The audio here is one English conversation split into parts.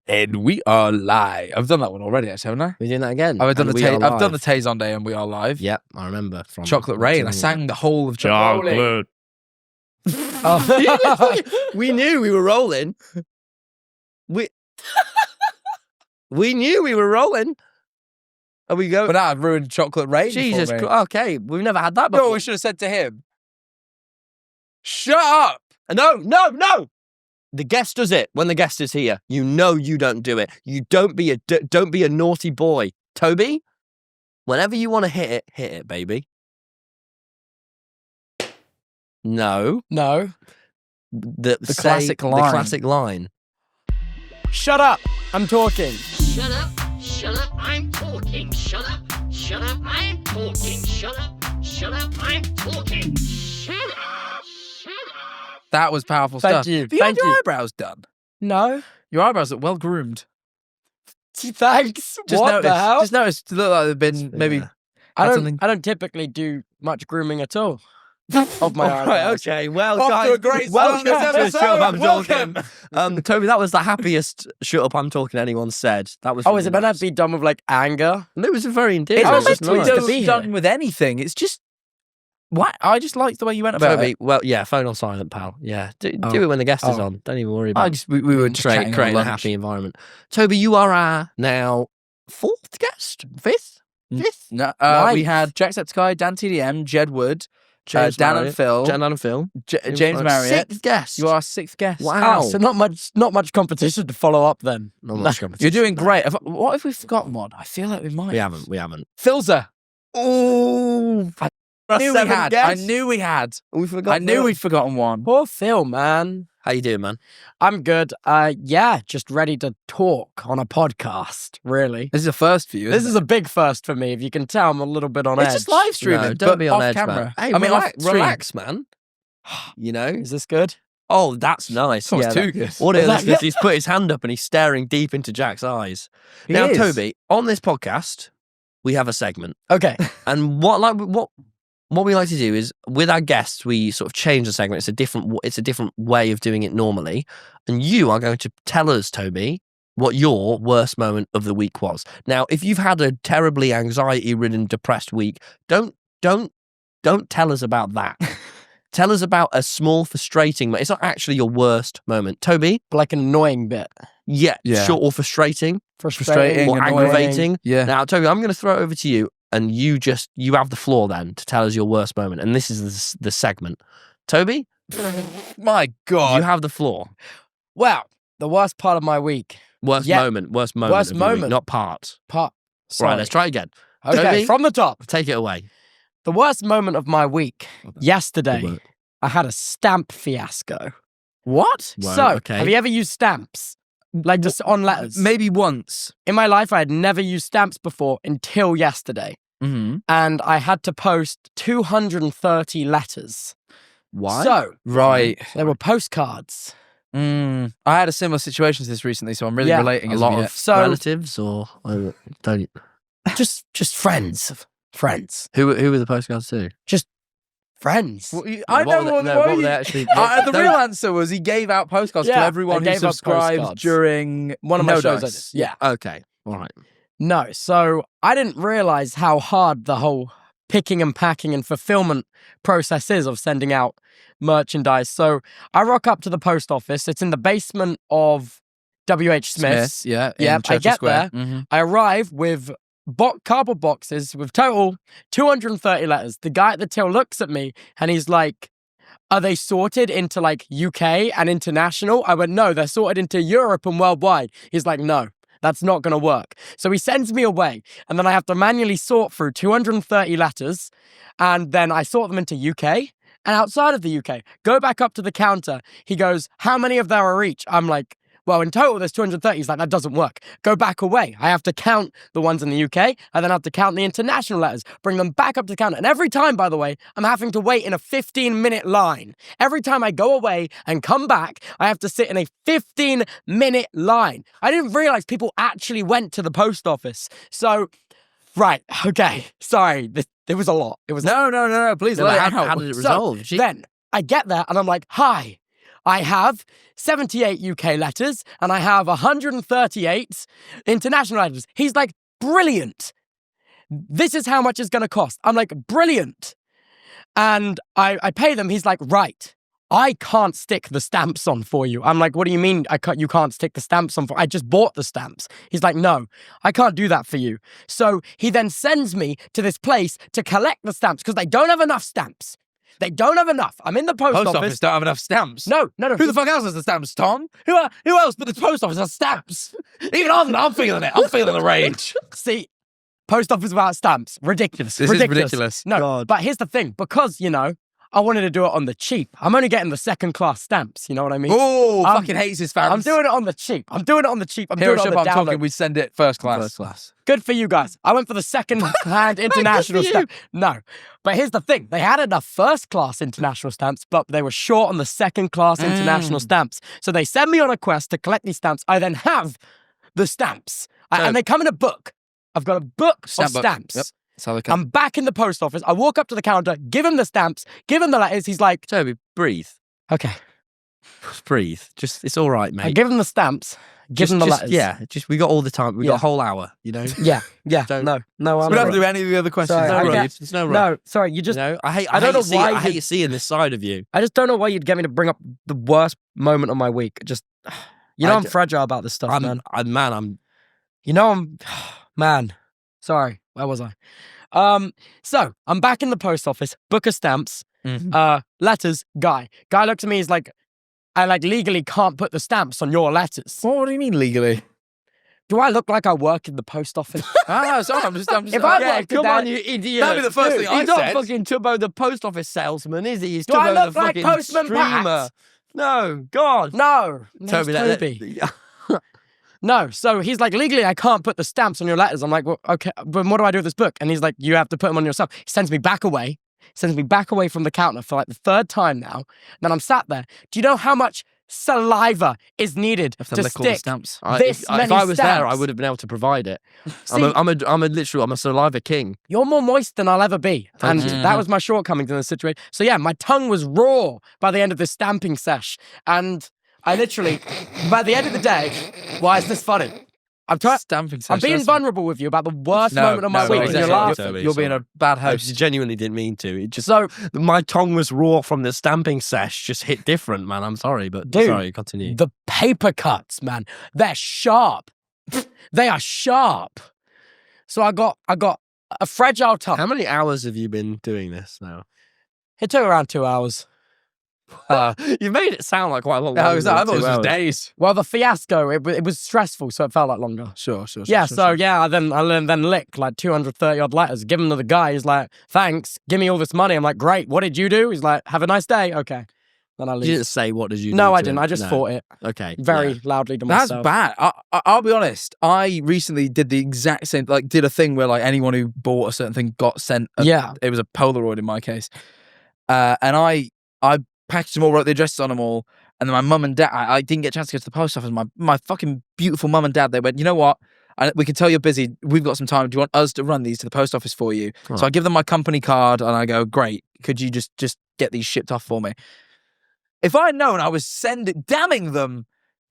And we are live. I've done that one already, actually, haven't I? We're doing that again. I've done the Taze on Day and we are live. Yep, I remember. From Chocolate Rain. I sang the whole of Chocolate. We knew we were rolling. We knew we were rolling. Are we going? But now I've ruined Chocolate Rain. Jesus Christ. Okay, we've never had that before. No, we should have said to him, shut up. No. The guest does it when the guest is here. You know you don't do it. You don't be a naughty boy. Toby, whenever you want to hit it, baby. No. The classic line. The classic line. Shut up, I'm talking. Shut up, I'm talking. Shut up, I'm talking. Shut up, I'm talking. Shut up. That was powerful Thank stuff. you. Have you had your eyebrows done? No. Your eyebrows look well groomed. Thanks. What the hell? Just noticed to look like they've been maybe. I don't typically do much grooming at all. Of my eyebrows. Right, okay. Well, Off guys, to a great welcome start to this Shut Up, I'm episode. Talking. Toby, that was the happiest Shut Up, I'm Talking anyone said. That was. Oh, is it meant to be done with like anger? It was very endearing. It's Oh, not It meant was to be nice. to done, be here. done with anything. It's just. What? I just like the way you went about Toby, it. well, yeah, phone on silent, pal. Yeah, do it when the guest is on. Don't even worry about it. We were just chatting Creating on a lunch. happy environment. Toby, you are our now fourth guest? Fifth? No, Ninth. we had Jacksepticeye, Dan TDM, Jed Wood, Dan and Phil, Dan and Phil. James Marriott. Sixth guest. You are our sixth guest. Wow. Oh, so not much competition to follow up then. Not much competition. You're doing great. What if we've forgotten one? I feel like we might. We haven't. Philza. Oh, I knew we had. We forgot. I knew we'd forgotten one. Poor Phil, man. How you doing, man? I'm good. Yeah, just ready to talk on a podcast, really. This is a first for you. This is a big first for me. If you can tell, I'm a little bit on edge. It's just live streaming. No, don't but be on off edge, camera. man. Hey, I mean, relax, man. You know. Is this good? Oh, that's nice. That was too that- good. What it Is is that- he's put his hand up and he's staring deep into Jack's eyes. He Now, is. Toby, on this podcast, we have a segment, Okay. and what we like to do is with our guests, we sort of change the segment. It's a different way of doing it normally, and you are going to tell us, Toby, what your worst moment of the week was. Now, if you've had a terribly anxiety-ridden, depressed week, don't tell us about that. Tell us about a small, frustrating moment. It's not actually your worst moment. Toby? Like an annoying bit. Yeah. Yeah. Short or frustrating Frustrating, or annoying. aggravating. Yeah. Now, Toby, I'm going to throw it over to you, and you have the floor then to tell us your worst moment. And this is the segment. Toby, My you God. have the floor. Well, the worst part of my week. Worst Yeah. moment. Worst of your week, moment. not part. Sorry. Right, let's try again. Okay, Toby? from the top. Take it away. The worst moment of my week. Yesterday, Good work. I had a stamp fiasco. What? Well, So, okay. have you ever used stamps? Like just on letters? Maybe once. In my life, I had never used stamps before until yesterday. Mm-hmm. And I had to post 230 letters. Why? So, Right. there were postcards. I had a similar situation to this recently, so I'm really Yeah. relating. a as lot of of yet. So- relatives or don't. Just friends. Friends. Who were the postcards to? Friends. I know what were he- they actually? The real answer was he gave out postcards to Yeah, everyone I who gave out subscribed postcards. during One of my No shows I Dice. did. Yeah. Okay, all right. No, so I didn't realize how hard the whole picking and packing and fulfillment process is of sending out merchandise. So I rock up to the post office. It's in the basement of WH Smith's. Yeah. Yeah, in I Churchill get Square. there. Mhm. I arrive with cardboard boxes with total 230 letters. The guy at the till looks at me and he's like, are they sorted into like UK and international? I went, no, they're sorted into Europe and worldwide. He's like, no. That's not going to work. So he sends me away, and then I have to manually sort through 230 letters, and then I sort them into UK and outside of the UK. Go back up to the counter. He goes, how many of there are each? I'm like, well, in total, there's 230. He's like, that doesn't work. Go back away. I have to count the ones in the UK. I then have to count the international letters, bring them back up to the counter. And every time, by the way, I'm having to wait in a 15-minute line. Every time I go away and come back, I have to sit in a 15-minute line. I didn't realize people actually went to the post office. So, right, okay, sorry. It was a lot. It was No. Please let it out. How did it So, resolve? then I get there and I'm like, hi. I have 78 UK letters and I have 138 international letters. He's like, brilliant. This is how much it's going to cost. I'm like, brilliant. And I pay them. He's like, right. I can't stick the stamps on for you. I'm like, what do you mean you can't stick the stamps on for? I just bought the stamps. He's like, no, I can't do that for you. So he then sends me to this place to collect the stamps because they don't have enough stamps. They don't have enough. I'm in the post office. Don't have enough stamps. No. Who the fuck else has the stamps, Tom? Who else but the post office has stamps? Even I'm feeling it. I'm feeling the rage. See, post office without stamps. Ridiculous. This is ridiculous. No, God. but here's the thing. Because, I wanted to do it on the cheap. I'm only getting the second class stamps. You know what I mean? Oh, fucking hates his fans. I'm doing it on the cheap. I'm doing it on the cheap. I'm Here doing at it Shop on the I'm download. Talking, we send it first class. First class. Good for you guys. I went for the second-hand international for you. stamp. No. But here's the thing. They had enough first-class international stamps, but they were short on the second-class international stamps. So they send me on a quest to collect these stamps. I then have the stamps. And they come in a book. I've got a book of Stamp book. stamps. Yep. That's how they come. I'm back in the post office. I walk up to the counter, give him the stamps, give him the letters. He's like, Toby, breathe. okay. Breathe. Just, it's all right, I mate. give him the stamps, give him the letters. Yeah, we got all the time. We got a whole hour, Yeah. Don't- No, I'm We don't have not. to do any of the other questions. Sorry, No I rush. get- There's no rush. No, sorry, you just, I hate. I don't know why I hate you- seeing this side of you. I just don't know why you'd get me to bring up the worst moment of my week. Just, I'm fragile about this stuff, man. I'm. Man. Sorry, where was I? So I'm back in the post office, book of stamps, letters, guy. Guy looks at me, he's like, I legally can't put the stamps on your letters. What do you mean legally? Do I look like I work in the post office? No, sorry, I'm just If I Yeah, worked come at on, that- you idiot. That'd be the first thing I He's not said. fucking Tubbo the post office salesman, is he? He's Do I Tubbo look the like fucking Postman streamer. Pat? No, God. No. Toby, Toby. No, so he's like, legally, I can't put the stamps on your letters. I'm like, well, okay, but what do I do with this book? And he's like, you have to put them on yourself. He sends me back away from the counter for like the third time now. And then I'm sat there. Do you know how much saliva is needed Have to to lick all the stick stamps. this if many I was there, I stamps? would have been able to provide it. See, I'm a saliva king. you're more moist than I'll ever be. Thank And you. that was my shortcomings in this situation. So yeah, my tongue was raw by the end of this stamping sesh. And I literally, by the end of the day, why is this funny? I'm Stamping I'm being session. vulnerable with you about the worst moment of my week, and exactly. you're laughing. Toby, You're being sorry. a bad I host. just genuinely didn't mean to. It just So, my tongue was raw from the stamping sesh. Just hit different, man. I'm sorry, but Dude, sorry. Continue. the paper cuts, man, they're sharp. They are sharp. So I got a fragile tongue. How many hours have you been doing this now? It took around 2 hours. You made it sound like quite a long. I longer thought than it was 2 just hours. days. Well, the fiasco, it was stressful, so it felt like longer. Sure. Yeah, so yeah, I then lick like 230 odd letters, give them to the guy. He's like, thanks, give me all this money. I'm like, great, what did you do? He's like, have a nice day. Okay. Then I You leave. didn't say what did you do? No, I to didn't. him? I just No. fought it Okay. very yeah. loudly to That's myself. bad. I'll be honest. I recently did the exact same. Like, did a thing where like anyone who bought a certain thing got sent. Yeah. It was a Polaroid in my case, and I packaged them all, wrote the addresses on them all, and then my mum and dad. I didn't get a chance to go to the post office. My fucking beautiful mum and dad. They went, you know what? We can tell you're busy. We've got some time. Do you want us to run these to the post office for you? Right. So I give them my company card, and I go, great. Could you just get these shipped off for me? If I'd known I was damning them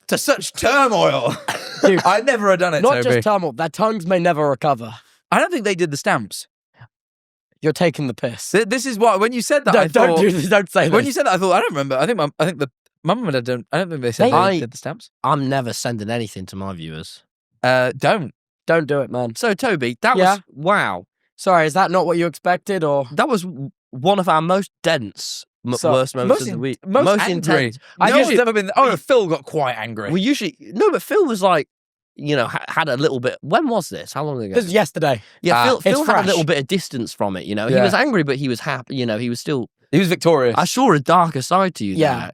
to such turmoil, Dude, I'd never have done it, Not Toby. just turmoil, their tongues may never recover. I don't think they did the stamps. You're taking the piss. This is what when you said that. I Don't thought, do this. Don't say when this. you said that, I thought I don't remember. I think the mum and dad don't. I don't think they said They- they did the stamps. I'm never sending anything to my viewers. Don't. Don't do it, man. So Toby, that Yeah. was wow. Sorry, is that not what you expected, or? That was one of our most dense, So- worst moments of the week. Most angry. intense. I No, usually never been. Oh, no, Phil got quite angry. We usually but Phil was like, had a little bit. When was this? How long ago? This is yesterday. Yeah, Phil it's had a fresh. little bit of distance from it. He Yeah. was angry, but he was happy. He was still. he was victorious. I saw a darker side to you. Yeah,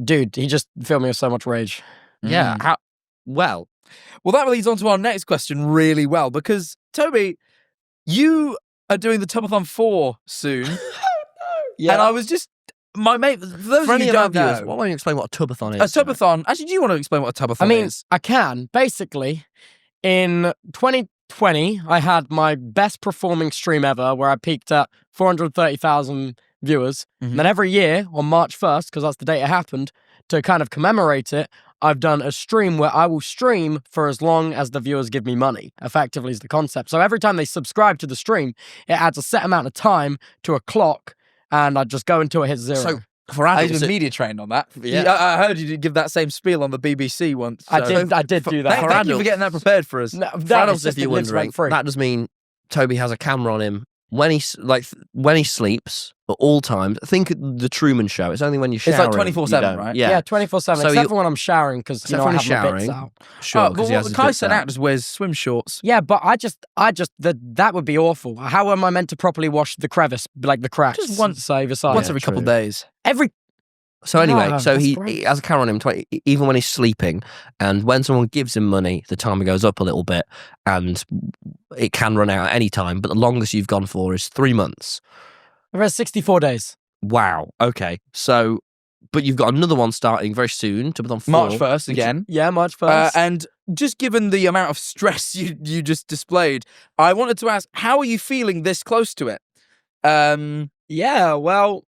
dude, he just filled me with so much rage. though. Yeah. How? Well, Well, that leads on to our next question really well because Toby, you are doing the Tubathon 4 soon, and I was just my mate. For those for of any you of who our don't viewers, know, why don't you explain what a tubathon a is? Tubathon. Actually, do you want to explain what a Tubathon I mean, is? I can. Basically, in 2020, I had my best performing stream ever where I peaked at 430,000 viewers. Mhm. And then every year on March 1st, because that's the date it happened, to kind of commemorate it, I've done a stream where I will stream for as long as the viewers give me money, effectively is the concept. So every time they subscribe to the stream, it adds a set amount of time to a clock, and I just go until it hits 0. So For adults, I've been media trained on that. Yeah. I heard you did give that same spiel on the BBC once. I so- did do that. Thank, thank you for getting that prepared for us. No, For that adults, is if just you're it lives wondering, rent-free. that does mean Toby has a camera on him when when he sleeps at all times. Think of the Truman Show. It's only when you shower. It's like 24/7, right? Yeah. Yeah, 24/7, So except you- for when I'm showering, because Except for I when have you're my bits showering. out. Sure. Oh, 'cause he has well, his Kai bits sent out. out just wears swim shorts. Yeah, but that would be awful. How am I meant to properly wash the crevice, like the cracks? Just once- so either side. Once every couple true. days. Every So anyway, No, so that's he great. has a camera on him even when he's sleeping, and when someone gives him money, the timer goes up a little bit, and it can run out at any time. But the longest you've gone for is 3 months. I've had 64 days. Wow. Okay. So, but you've got another one starting very soon. Tubbo-thon 4. March 1st again. Yeah, March 1st. And just given the amount of stress you just displayed, I wanted to ask, how are you feeling this close to it? Yeah, well,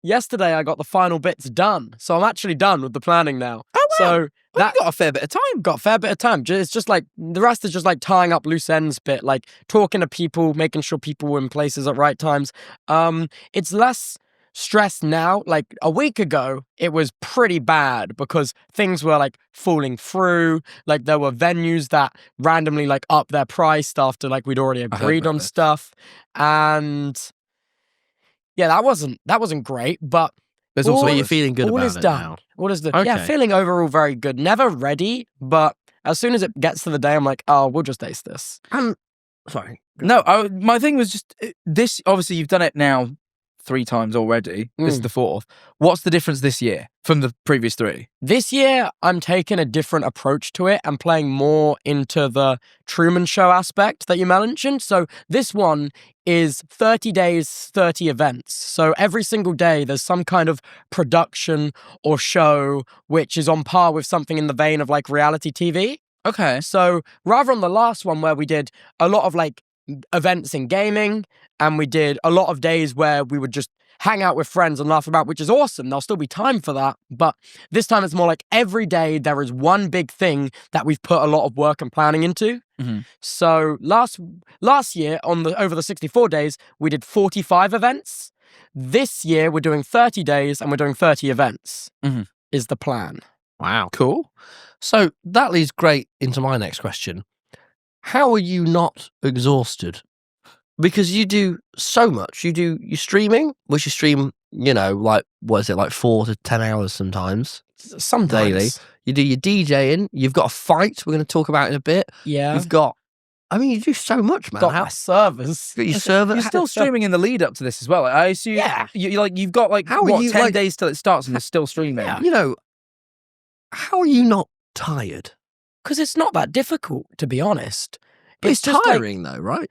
yesterday I got the final bits done, so I'm actually done with the planning now. Oh, wow. So Well, that you got a fair bit of time. got a fair bit of time. It's just like the rest is just like tying up loose ends bit, like talking to people, making sure people were in places at right times. It's less stress now. Like a week ago, it was pretty bad because things were like falling through. Like there were venues that randomly like up their price after like we'd already heard agreed about on this. stuff. And yeah, that wasn't great, but There's All- also So you're feeling good all about is it done. now. What is the yeah, Okay. feeling overall very good. Never ready, but as soon as it gets to the day, I'm like, oh, we'll just ace this. Sorry. No, my thing was just this. Obviously, you've done it now 3 times already. This is the 4th. What's the difference this year from the previous 3? This year, I'm taking a different approach to it and playing more into the Truman Show aspect that you mentioned. So this one is 30 days, 30 events. So every single day, there's some kind of production or show which is on par with something in the vein of like reality TV. Okay. So rather on the last one where we did a lot of like events in gaming and we did a lot of days where we would just hang out with friends and laugh about, which is awesome. There'll still be time for that. But this time it's more like every day there is one big thing that we've put a lot of work and planning into. Mhm. So last year over the 64 days, we did 45 events. This year we're doing 30 days and we're doing 30 events Mhm. is the plan. Wow. Cool. So that leads great into my next question. How are you not exhausted? Because you do so much. You streaming, which you stream, like, what is it, like 4 to 10 hours sometimes. Sometimes. Daily. You do your DJing. You've got a fight we're going to talk about in a bit. Yeah. You've got, you do so much, man. got How, my servers. you got your server. You're still streaming in the lead up to this as well. I assume. Yeah. You've got like How are what, you, 10 like- days till it starts and you're still streaming. Yeah. How are you not tired? Because it's not that difficult, to be honest. But it's just like, tiring though, right?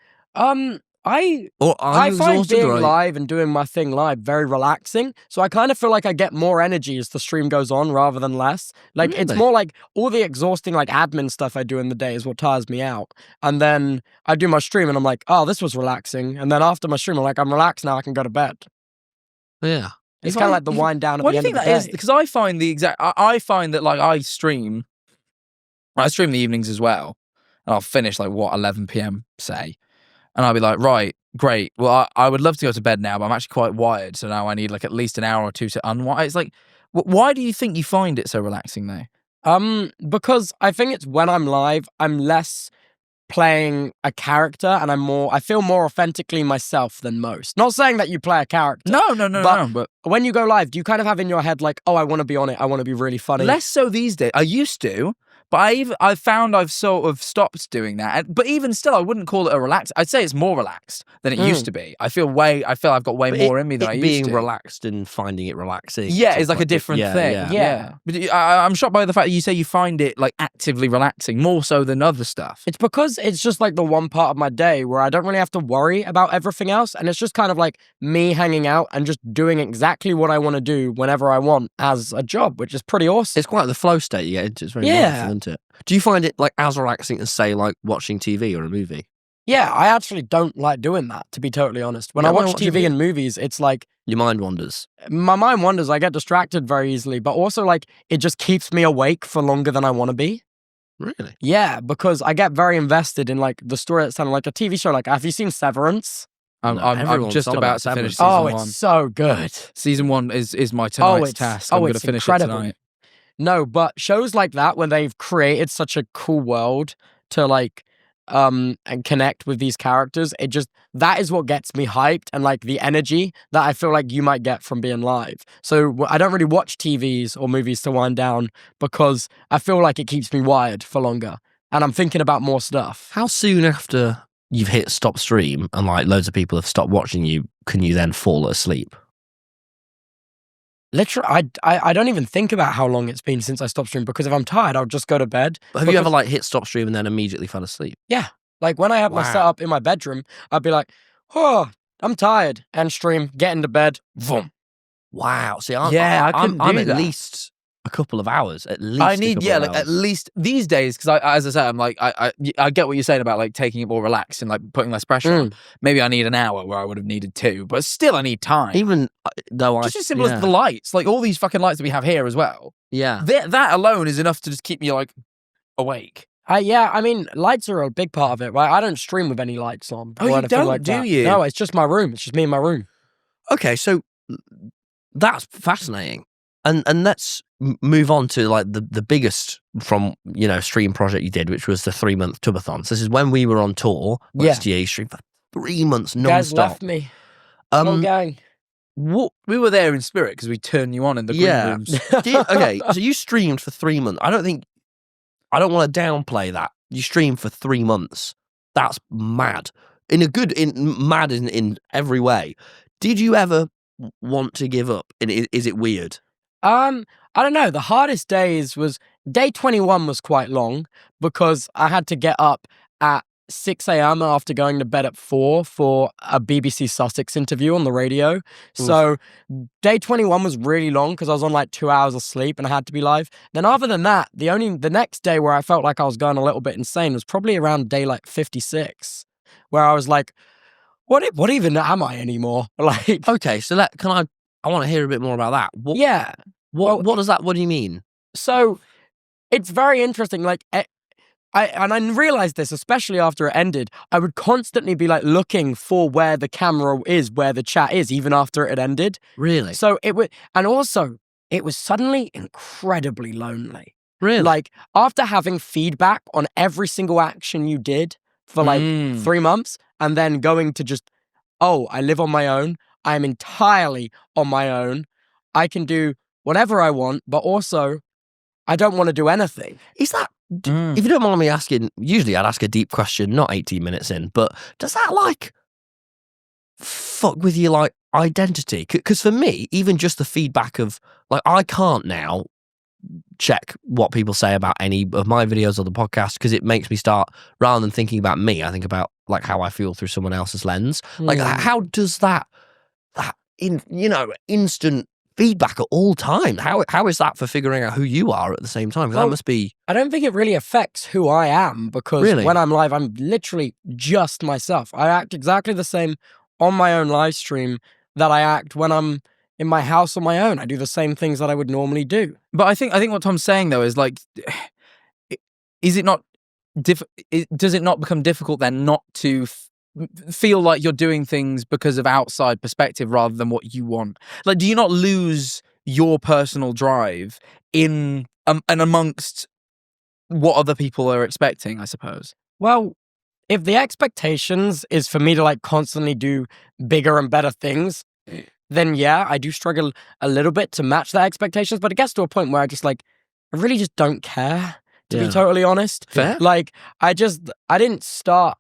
I Or are I you find exhausted? being or are you- live and doing my thing live very relaxing. So I kind of feel like I get more energy as the stream goes on rather than less. Like it's Really? more like all the exhausting like admin stuff I do in the day is what tires me out. And then I do my stream and I'm like, oh, this was relaxing. And then after my stream, I'm like, I'm relaxed now. I can go to bed. Yeah. It's If kind of I- like the wind down at What the do you end think of the that is? day. Because I find I find that like I stream in the evenings as well, and I'll finish like 11 p.m. say, and I'll be like, right, great. Well, I would love to go to bed now, but I'm actually quite wired, so now I need like at least an hour or 2 to unwind. It's like, why do you think you find it so relaxing though? Because I think it's when I'm live, I'm less playing a character and I feel more authentically myself than most. Not saying that you play a character. No. But When you go live, do you kind of have in your head like, oh, I want to be on it. I want to be really funny. less so these days. I used to, but I've found I've sort of stopped doing that. But even still, I wouldn't call it a relaxed. I'd say it's more relaxed than it used to be. I feel I've got way But more in me than I used being to. relaxed and finding it relaxing. Yeah, it's like a different thing. Yeah. But I'm shocked by the fact that you say you find it like actively relaxing more so than other stuff. It's because it's just like the one part of my day where I don't really have to worry about everything else. And it's just kind of like me hanging out and just doing exactly what I want to do whenever I want as a job, which is pretty awesome. It's quite the flow state you get into. It's very Yeah. wonderful, isn't it? Do you find it like as relaxing as say like watching TV or a movie? Yeah, I actually don't like doing that, to be totally honest. When You I don't watch wanna watch TV TV? and movies, it's like Your mind wanders. My mind wanders. I get distracted very easily, but also like it just keeps me awake for longer than I want to be. Really? Yeah, because I get very invested in like the story that's kind of like a TV show. Like, have you seen Severance? I'm everyone's just on about about to finish Severance. season Oh, one. it's so good. Season 1 is my tonight's task. I'm going to it's finish incredible. it tonight. No, but shows like that where they've created such a cool world to like and connect with these characters, that is what gets me hyped, and like the energy that I feel like you might get from being live. So I don't really watch TVs or movies to wind down because I feel like it keeps me wired for longer and I'm thinking about more stuff. How soon after you've hit stop stream and like loads of people have stopped watching you, can you then fall asleep? Literally, I don't even think about how long it's been since I stopped streaming, because if I'm tired, I'll just go to bed. But have you ever like hit stop stream and then immediately fell asleep? Yeah. Like when I have my Wow. setup in my bedroom, I'd be like, oh, I'm tired. End stream, get into bed, boom. Wow. See, I couldn't I'm do at that. least a couple of hours. At least I need, a couple of like at hours. least these days, because as I said, I'm like, I get what you're saying about like taking it more relaxed and like putting less pressure on. Maybe I need an hour where I would have needed 2, but still I need time. Even though Just as simple as the lights, like all these fucking lights that we have here as well. Yeah. That alone is enough to just keep me like awake. Yeah, I mean, lights are a big part of it, right? I don't stream with any lights on. Oh, or you anything don't, like do that. you? No, it's just my room. It's just me in my room. Okay, so that's fascinating. And let's move on to like the biggest from, stream project you did, which was the 3-month Tubathon. So this is when we were on tour. Yeah. SGA stream for 3 months You guys non-stop. left me. Whole gang. What we were there in spirit because we turned you on in the green rooms. Okay, so you streamed for 3 months. I don't want to downplay that. You streamed for 3 months. That's mad. Mad in every way. Did you ever want to give up? And is it weird? I don't know. The hardest days was day 21 was quite long because I had to get up at 6 a.m. after going to bed at 4 for a BBC Sussex interview on the radio. So day 21 was really long because I was on like 2 hours of sleep and I had to be live. Then other than that, the next day where I felt like I was going a little bit insane was probably around day like 56, where I was like, what even am I anymore? Like, Okay, so I want to hear a bit more about that. yeah. What do you mean? So it's very interesting. Like, I realized this, especially after it ended, I would constantly be like looking for where the camera is, where the chat is, even after it ended. Really? So it was suddenly incredibly lonely. Really? Like after having feedback on every single action you did for like 3 months, and then going to just, I live on my own. I am entirely on my own. I can do whatever I want, but also I don't want to do anything. Is that, if you don't mind me asking, usually I'd ask a deep question, not 18 minutes in, but does that like fuck with your like identity? Because for me, even just the feedback of like, I can't now check what people say about any of my videos or the podcast because it makes me start, rather than thinking about me, I think about like how I feel through someone else's lens. Like how does that instant feedback at all times, how is that for figuring out who you are at the same time? 'Cause that must be... I don't think it really affects who I am because when I'm live, I'm literally just myself. I act exactly the same on my own live stream that I act when I'm in my house on my own. I do the same things that I would normally do. But I think what Tom's saying though is like, is it not does it not become difficult then not to feel like you're doing things because of outside perspective rather than what you want? Like, do you not lose your personal drive in and amongst what other people are expecting, I suppose? Well, if the expectations is for me to like constantly do bigger and better things, then yeah, I do struggle a little bit to match that expectations, but it gets to a point where I really just don't care, to be totally honest. Fair. Like, I didn't start...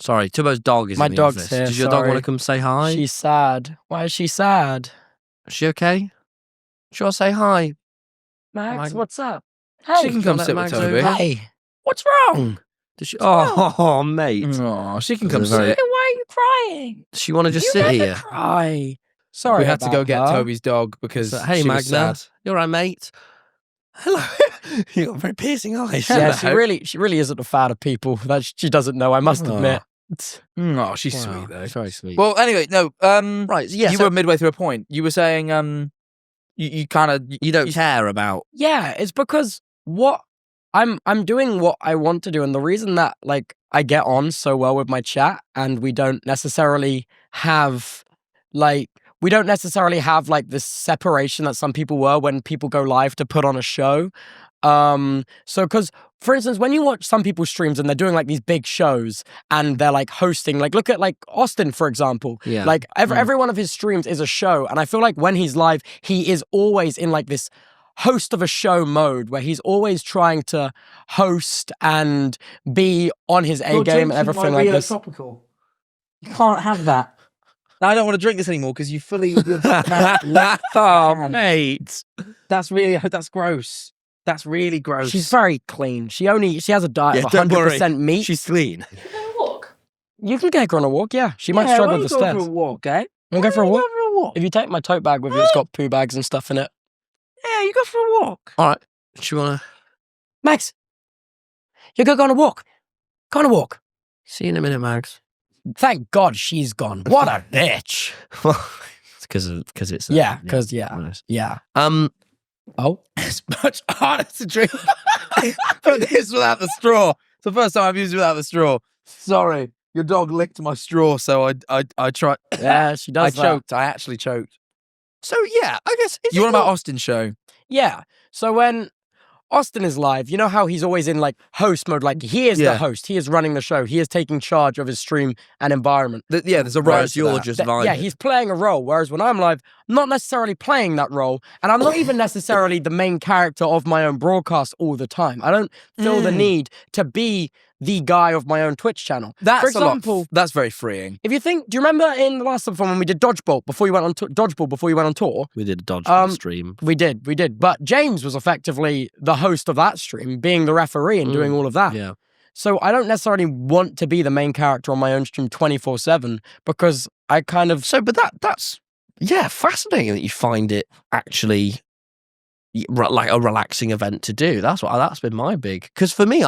Sorry, Tubbo's dog is My in the dog's office. here, Does your dog want to sorry. come say hi? She's sad. Why is she sad? Is she okay? Should I say hi? Max, Mag- what's up? She can come let sit with Mags Toby. over. Hey, what's wrong? Does she? Oh, mate. Oh, she can This come is very- sit. Why are you crying? Does she want to just You sit never here? cry. Sorry We had to go about get that. Toby's dog because So, hey, she was Magna. sad. You all right, mate? Hello. You got very piercing eyes. Yeah, Hello. she really isn't a fan of people. That she doesn't know, I must Oh. admit. Oh, she's Wow, sweet though. Very sweet. Well, anyway, no. right. Yeah. You were midway through a point. You were saying, you kind of you don't care about. Yeah, it's because what I'm doing what I want to do, and the reason that like I get on so well with my chat, and we don't necessarily have like this separation that some people were when people go live to put on a show. So because for instance, when you watch some people's streams and they're doing like these big shows and they're like hosting, like look at like Austin, for example. Yeah. Like every one of his streams is a show. And I feel like when he's live, he is always in like this host of a show mode where he's always trying to host and be on his A game and everything like this. Tropical. You can't have that. I don't want to drink this anymore because you fully. Oh, mate. That's gross. That's really gross. She's very clean. She has a diet of don't worry. 100% meat. She's clean. You can take her on a walk, yeah. She might struggle with the stairs. For a walk, eh? Wanna go for a walk? Go for a walk. If you take my tote bag with you, it's got poo bags and stuff in it. Yeah, you go for a walk. All right. Do you want to Max, you go on a walk. Go on a walk. see you in a minute, Mags? Thank God she's gone. What a bitch. Well, it's because it's Yeah, because yeah. Oh, It's much harder to drink. But this without the straw. It's the first time I've used it without the straw. Sorry, your dog licked my straw, so I tried. yeah, she does. I choked. I actually choked. So yeah, I guess You want about Austin's show? Yeah. So when Austin is live, you know how he's always in like host mode, like he is the host, he is running the show, he is taking charge of his stream and environment. There's a role. Whereas you're just vibing. Yeah, he's playing a role, whereas when I'm live, I'm not necessarily playing that role, and I'm not even necessarily the main character of my own broadcast all the time. I don't feel the need to be the guy of my own Twitch channel. That's For example, that's very freeing. if you think, do you remember in the last Subathon when we did dodgeball before you went on tour? We did a dodgeball stream. We did. But James was effectively the host of that stream, being the referee and doing all of that. Yeah. So I don't necessarily want to be the main character on my own stream 24/7 because I kind of. So, but that's fascinating that you find it actually like a relaxing event to do. That's been my big, because for me,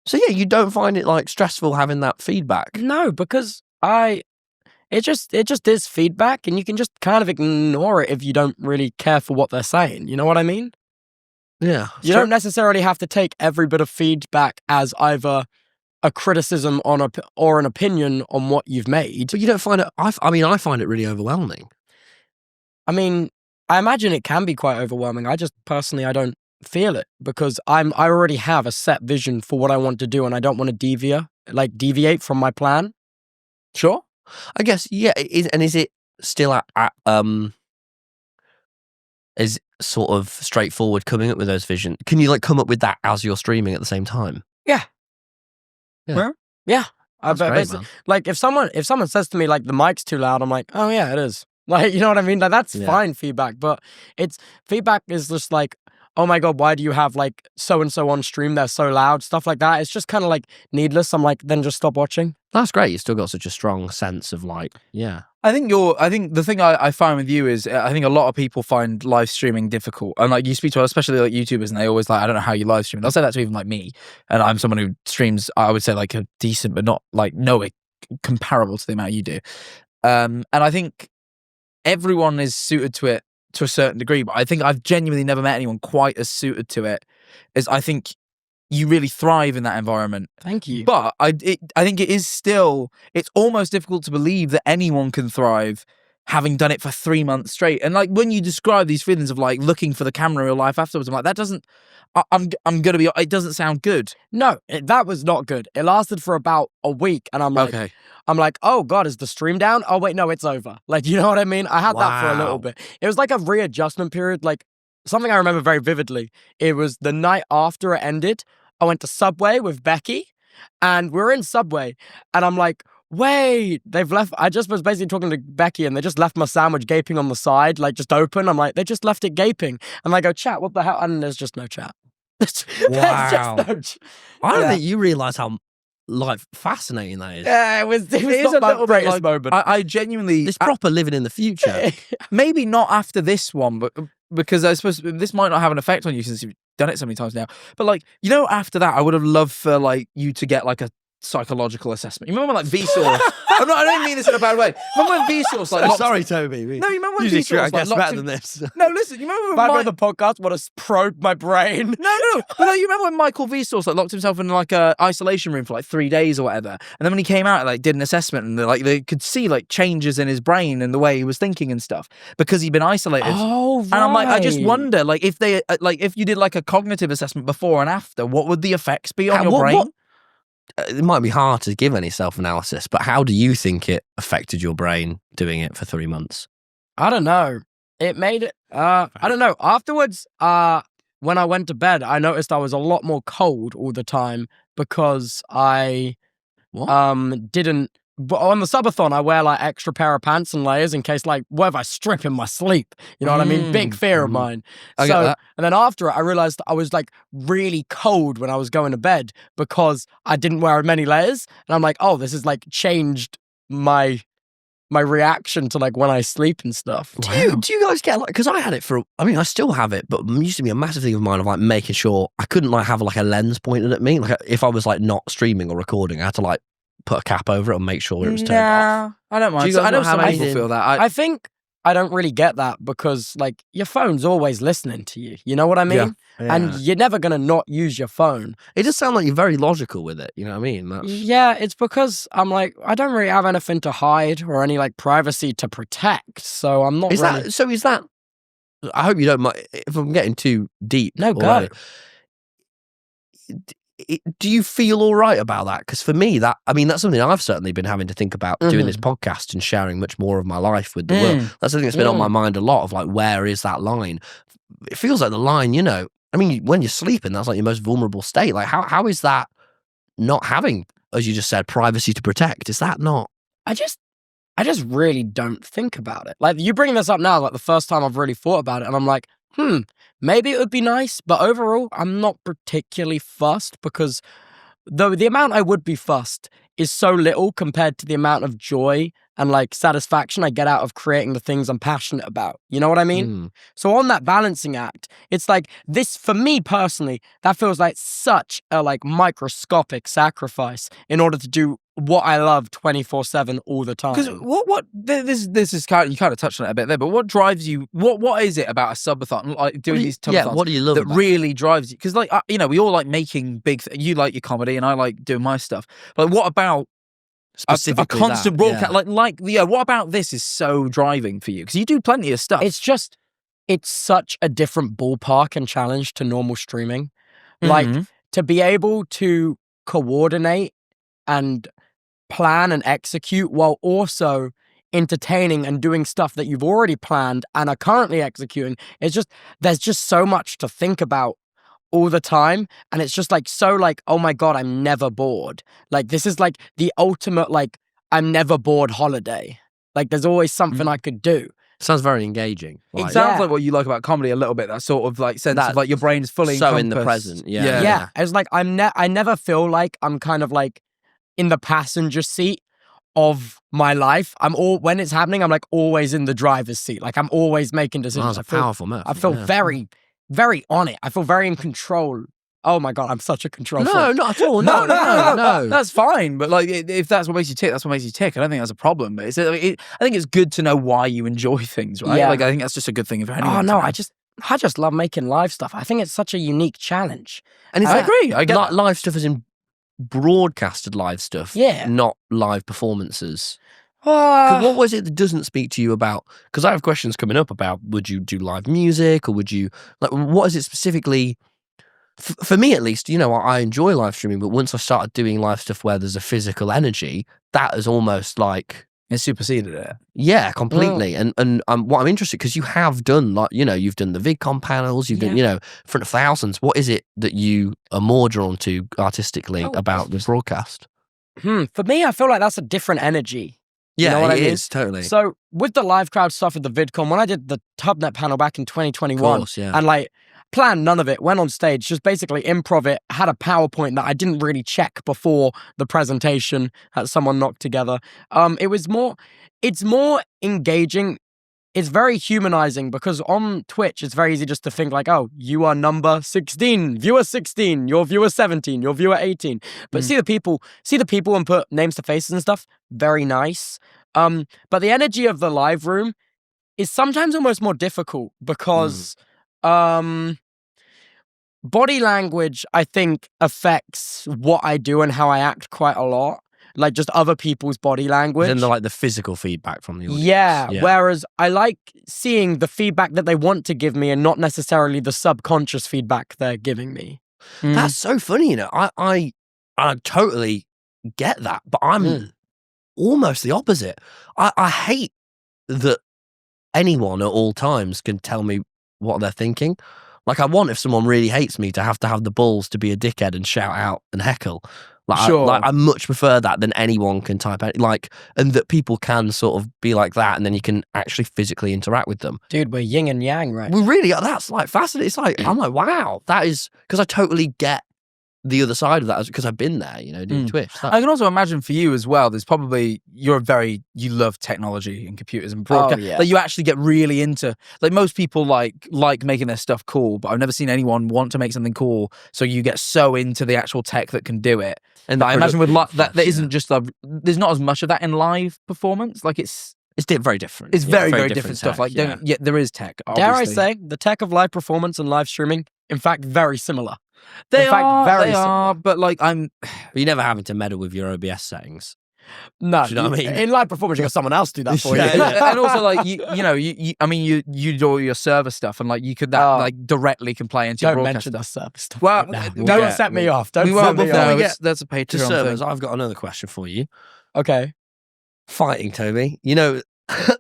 So yeah, you don't find it like stressful having that feedback? No, because it just is feedback, and you can just kind of ignore it if you don't really care for what they're saying. You know what I mean? Yeah. You don't necessarily have to take every bit of feedback as either a criticism or an opinion on what you've made. But you don't find it. I find it really overwhelming. I mean, I imagine it can be quite overwhelming. I just personally, I don't feel it because I already have a set vision for what I want to do, and I don't want to deviate from my plan. Sure. I guess, yeah. Is it still is sort of straightforward coming up with those visions? Can you like come up with that as you're streaming at the same time? Yeah. Well, yeah. That's great, man. Like if someone says to me like the mic's too loud, I'm like, oh yeah, it is. Like, you know what I mean? Like that's fine feedback, but feedback is just like, oh my God, why do you have like so-and-so on stream? They're so loud, stuff like that. It's just kind of like needless. I'm like, then just stop watching. That's great. You still got such a strong sense of like, yeah. I think the thing I find with you is I think a lot of people find live streaming difficult, and like you speak to especially like YouTubers, and they always like, I don't know how you live stream. They'll say that to even like me, and I'm someone who streams, I would say like a decent, but not like nowhere comparable to the amount you do. And I think everyone is suited to it to a certain degree, but I think I've genuinely never met anyone quite as suited to it as I think you really thrive in that environment. Thank you. But I think it is still, it's almost difficult to believe that anyone can thrive having done it for 3 months straight. And like when you describe these feelings of like looking for the camera in real life afterwards, I'm like, that doesn't, I'm going to be, it doesn't sound good. No, that was not good. It lasted for about a week, and I'm like, Okay. I'm like, oh God, is the stream down? Oh wait, no, it's over. Like, you know what I mean? I had that for a little Wow. bit. It was like a readjustment period. Like something I remember very vividly. It was the night after it ended. I went to Subway with Becky, and we were in Subway, and I'm like, wait, they've left. I just was basically talking to Becky, and they just left my sandwich gaping on the side, like just open. I'm like, they just left it gaping. And I go, chat, what the hell? And there's just no chat. Wow. I don't Yeah. think you realise how like fascinating that is. Yeah, it was is not a my little bit greatest like- moment. I genuinely, This proper living in the future. maybe not after this one, but because I suppose this might not have an effect on you since you've done it so many times now. But like, you know, after that, I would have loved for like you to get like a psychological assessment. You remember when, like, Vsauce? I don't mean this in a bad way. Remember when Vsauce, like, locked... Sorry, Toby. No, you remember when Usually Vsauce, I like, guess locked better him... than this. No, listen, you remember Back when with the podcast, what has probed my brain. No. But no, you remember when Michael Vsauce, like, locked himself in, like, a isolation room for, like, 3 days or whatever, and then when he came out, like, did an assessment, and they could see, like, changes in his brain and the way he was thinking and stuff because he'd been isolated. Oh, right. And I'm like, I just wonder, like, if they, like, if you did, like, a cognitive assessment before and after, what would the effects be on your brain? It might be hard to give any self-analysis, but how do you think it affected your brain doing it for 3 months? I don't know. It made it, I don't know. Afterwards, when I went to bed, I noticed I was a lot more cold all the time because I didn't. But on the subathon, I wear like extra pair of pants and layers in case, like, what if I strip in my sleep? You know what I mean? Big fear of mine. I get that. And then after it, I realized I was like really cold when I was going to bed because I didn't wear many layers. And I'm like, oh, this has like changed my reaction to like when I sleep and stuff. Do you guys get like, because I had it I still have it, but it used to be a massive thing of mine of like making sure I couldn't like have like a lens pointed at me. Like if I was like not streaming or recording, I had to like put a cap over it and make sure it was turned off. I don't mind. Do you guys I know not have some people anything? feel that. I think I don't really get that because like your phone's always listening to you. You know what I mean? Yeah. And you're never going to not use your phone. It does sound like you're very logical with it. You know what I mean? Yeah, it's because I'm like, I don't really have anything to hide or any like privacy to protect. So I'm not Is really... that, I hope you don't mind if I'm getting too deep. No, go. already. Do you feel all right about that? Because for me, that's something I've certainly been having to think about doing this podcast and sharing much more of my life with the world. That's something that's been on my mind a lot of like, where is that line? It feels like the line, you know, I mean, when you're sleeping, that's like your most vulnerable state. Like how is that not having, as you just said, privacy to protect? Is that not? I just really don't think about it. Like you bring this up now, like the first time I've really thought about it, and I'm like, maybe it would be nice, but overall, I'm not particularly fussed because the amount I would be fussed is so little compared to the amount of joy and like satisfaction I get out of creating the things I'm passionate about. You know what I mean? So on that balancing act, it's like this, for me personally, that feels like such a like microscopic sacrifice in order to do what I love 24/7 all the time. Because this is kind of, you kind of touched on it a bit there, but what drives you? What is it about a subathon, like doing these subathons? Yeah, what do you love that about really drives you? Because like you know, we all like making big. You like your comedy, and I like doing my stuff. But like, what about a constant broadcast? Yeah. What about this is so driving for you? Because you do plenty of stuff. It's such a different ballpark and challenge to normal streaming. Like to be able to coordinate and plan and execute while also entertaining and doing stuff that you've already planned and are currently executing. There's just so much to think about all the time, and it's just like so like, oh my god, I'm never bored. Like this is like the ultimate like I'm never bored holiday. Like there's always something I could do. Sounds very engaging. It sounds like what you like about comedy a little bit. That sort of like sense of like your brain is fully so in the present. Yeah. It's like I never feel like I'm kind of like in the passenger seat of my life. When it's happening, I'm like always in the driver's seat. Like I'm always making decisions. That's a powerful move. I feel very, very on it. I feel very in control. Oh my god, I'm such a control freak. No, not at all. No. That's fine. But like, if that's what makes you tick, that's what makes you tick. I don't think that's a problem. But I think it's good to know why you enjoy things, right? Yeah. Like I think that's just a good thing for anyone. Oh no, I just love making live stuff. I think it's such a unique challenge. And I agree. I get live stuff as in broadcasted live stuff. Yeah. Not live performances. 'Cause what was it that doesn't speak to you about? Because I have questions coming up about would you do live music or would you like what is it specifically? For me at least, you know, I enjoy live streaming, but once I started doing live stuff where there's a physical energy, that is almost like it superseded it. Yeah, completely. And what I'm interested because you have done like you know you've done the VidCon panels, you've done you know in front of thousands. What is it that you are more drawn to artistically about the broadcast? For me, I feel like that's a different energy. Yeah, you know what I mean? is totally. So with the live crowd stuff at the VidCon, when I did the Tubnet panel back in 2021, of course, yeah. and like planned none of it, went on stage, just basically improv it, had a PowerPoint that I didn't really check before the presentation that someone knocked together. It's more engaging it's very humanizing because on Twitch, it's very easy just to think like, oh, you are number 16, viewer 16, your viewer 17, your viewer 18. But see the people and put names to faces and stuff. Very nice. But the energy of the live room is sometimes almost more difficult because body language, I think, affects what I do and how I act quite a lot. Like just other people's body language. And the physical feedback from the audience. Yeah, whereas I like seeing the feedback that they want to give me and not necessarily the subconscious feedback they're giving me. That's so funny, I totally get that, but I'm almost the opposite. I hate that anyone at all times can tell me what they're thinking. Like, I want, if someone really hates me, to have the balls to be a dickhead and shout out and heckle. I much prefer that than anyone can type out. And that people can sort of be like that, and then you can actually physically interact with them. Dude, we're yin and yang, right? We really are. That's fascinating. It's I'm like, wow, that is, because I totally get the other side of that because I've been there, doing Twitch. I can also imagine for you as well, there's probably, you love technology and computers and broadcast. Like, you actually get really into, like, most people like making their stuff cool, but I've never seen anyone want to make something cool, so you get so into the actual tech that can do it. And I imagine with that isn't just there's not as much of that in live performance. Like, it's very different. It's very, very different stuff. Like, there is tech. Obviously. Dare I say, the tech of live performance and live streaming, in fact, very similar. They are, but like But you're never having to meddle with your OBS settings. No, do you know what I mean? In live performance, you got someone else do that for you. And also, like, you do all your server stuff, and like you could directly can play into your don't broadcast mention the stuff. server stuff. Well, don't set me off. Don't set me off. That's a Patreon To servers, thing. I've got another question for you. Okay. Fighting, Toby.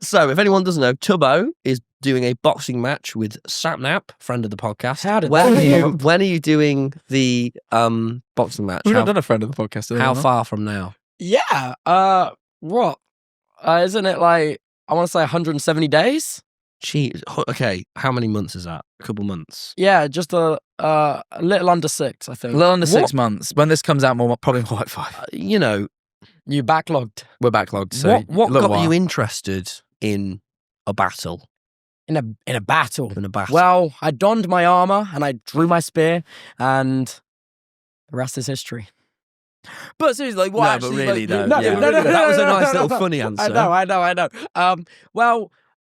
So if anyone doesn't know, Tubbo is doing a boxing match with Sapnap, friend of the podcast. How did when are you doing the boxing match? We've not done a friend of the podcast. How far from now? Yeah. What? Isn't it like, I want to say 170 days? Jeez. Okay. How many months is that? A couple months? Yeah, just a little under 6, I think. A little under 6 months. When this comes out, probably more like 5. You backlogged. We're backlogged. So what got you interested in a battle? In a battle. In a battle. Well, I donned my armor and I drew my spear, and the rest is history. But seriously, like, what no, actually? But really, like, no. That was a nice little no. funny answer. I know.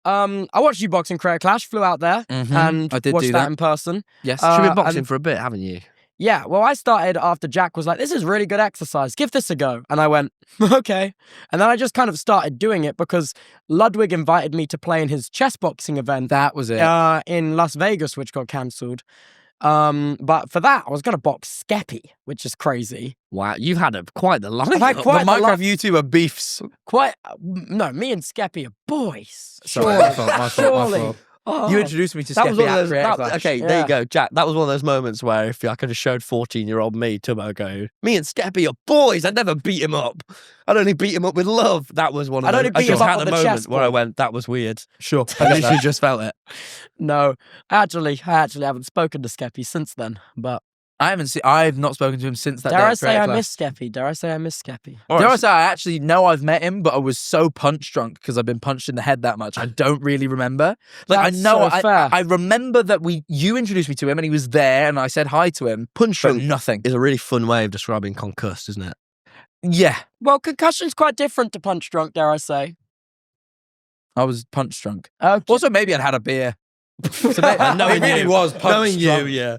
I watched you boxing Creator Clash, flew out there, and I did watched do that in person. Yes. You've been boxing for a bit, haven't you? Yeah, well, I started after Jack was like, this is really good exercise. Give this a go. And I went, okay. And then I just kind of started doing it because Ludwig invited me to play in his chess boxing event. That was it. In Las Vegas, which got cancelled. But for that, I was going to box Skeppy, which is crazy. Wow, you've had quite the life. The Minecraft YouTuber beefs. No, me and Skeppy are boys. Sorry, my fault. Oh. You introduced me to that was Skeppy one of at those, Creator Clash. Okay, there you go, Jack. That was one of those moments where if I could have showed 14-year-old me, Tubbo, go, me and Skeppy are boys. I'd never beat him up. I'd only beat him up with love. That was one of those. I just had a moment where I went, that was weird. Sure. I literally just felt it. No, actually, I haven't spoken to Skeppy since then, but I've not spoken to him since that day. Dare I say I miss Skeppy? Dare I say I miss Skeppy? Dare I say I actually know I've met him, but I was so punch drunk because I've been punched in the head that much. I don't really remember. Like, That's I know so fair. I remember that you introduced me to him and he was there and I said hi to him. Punch drunk nothing is a really fun way of describing concussed, isn't it? Yeah. Well, concussion's quite different to punch drunk, dare I say. I was punch drunk. Okay. Also, maybe I'd had a beer. So it really was punch knowing drunk. you, yeah.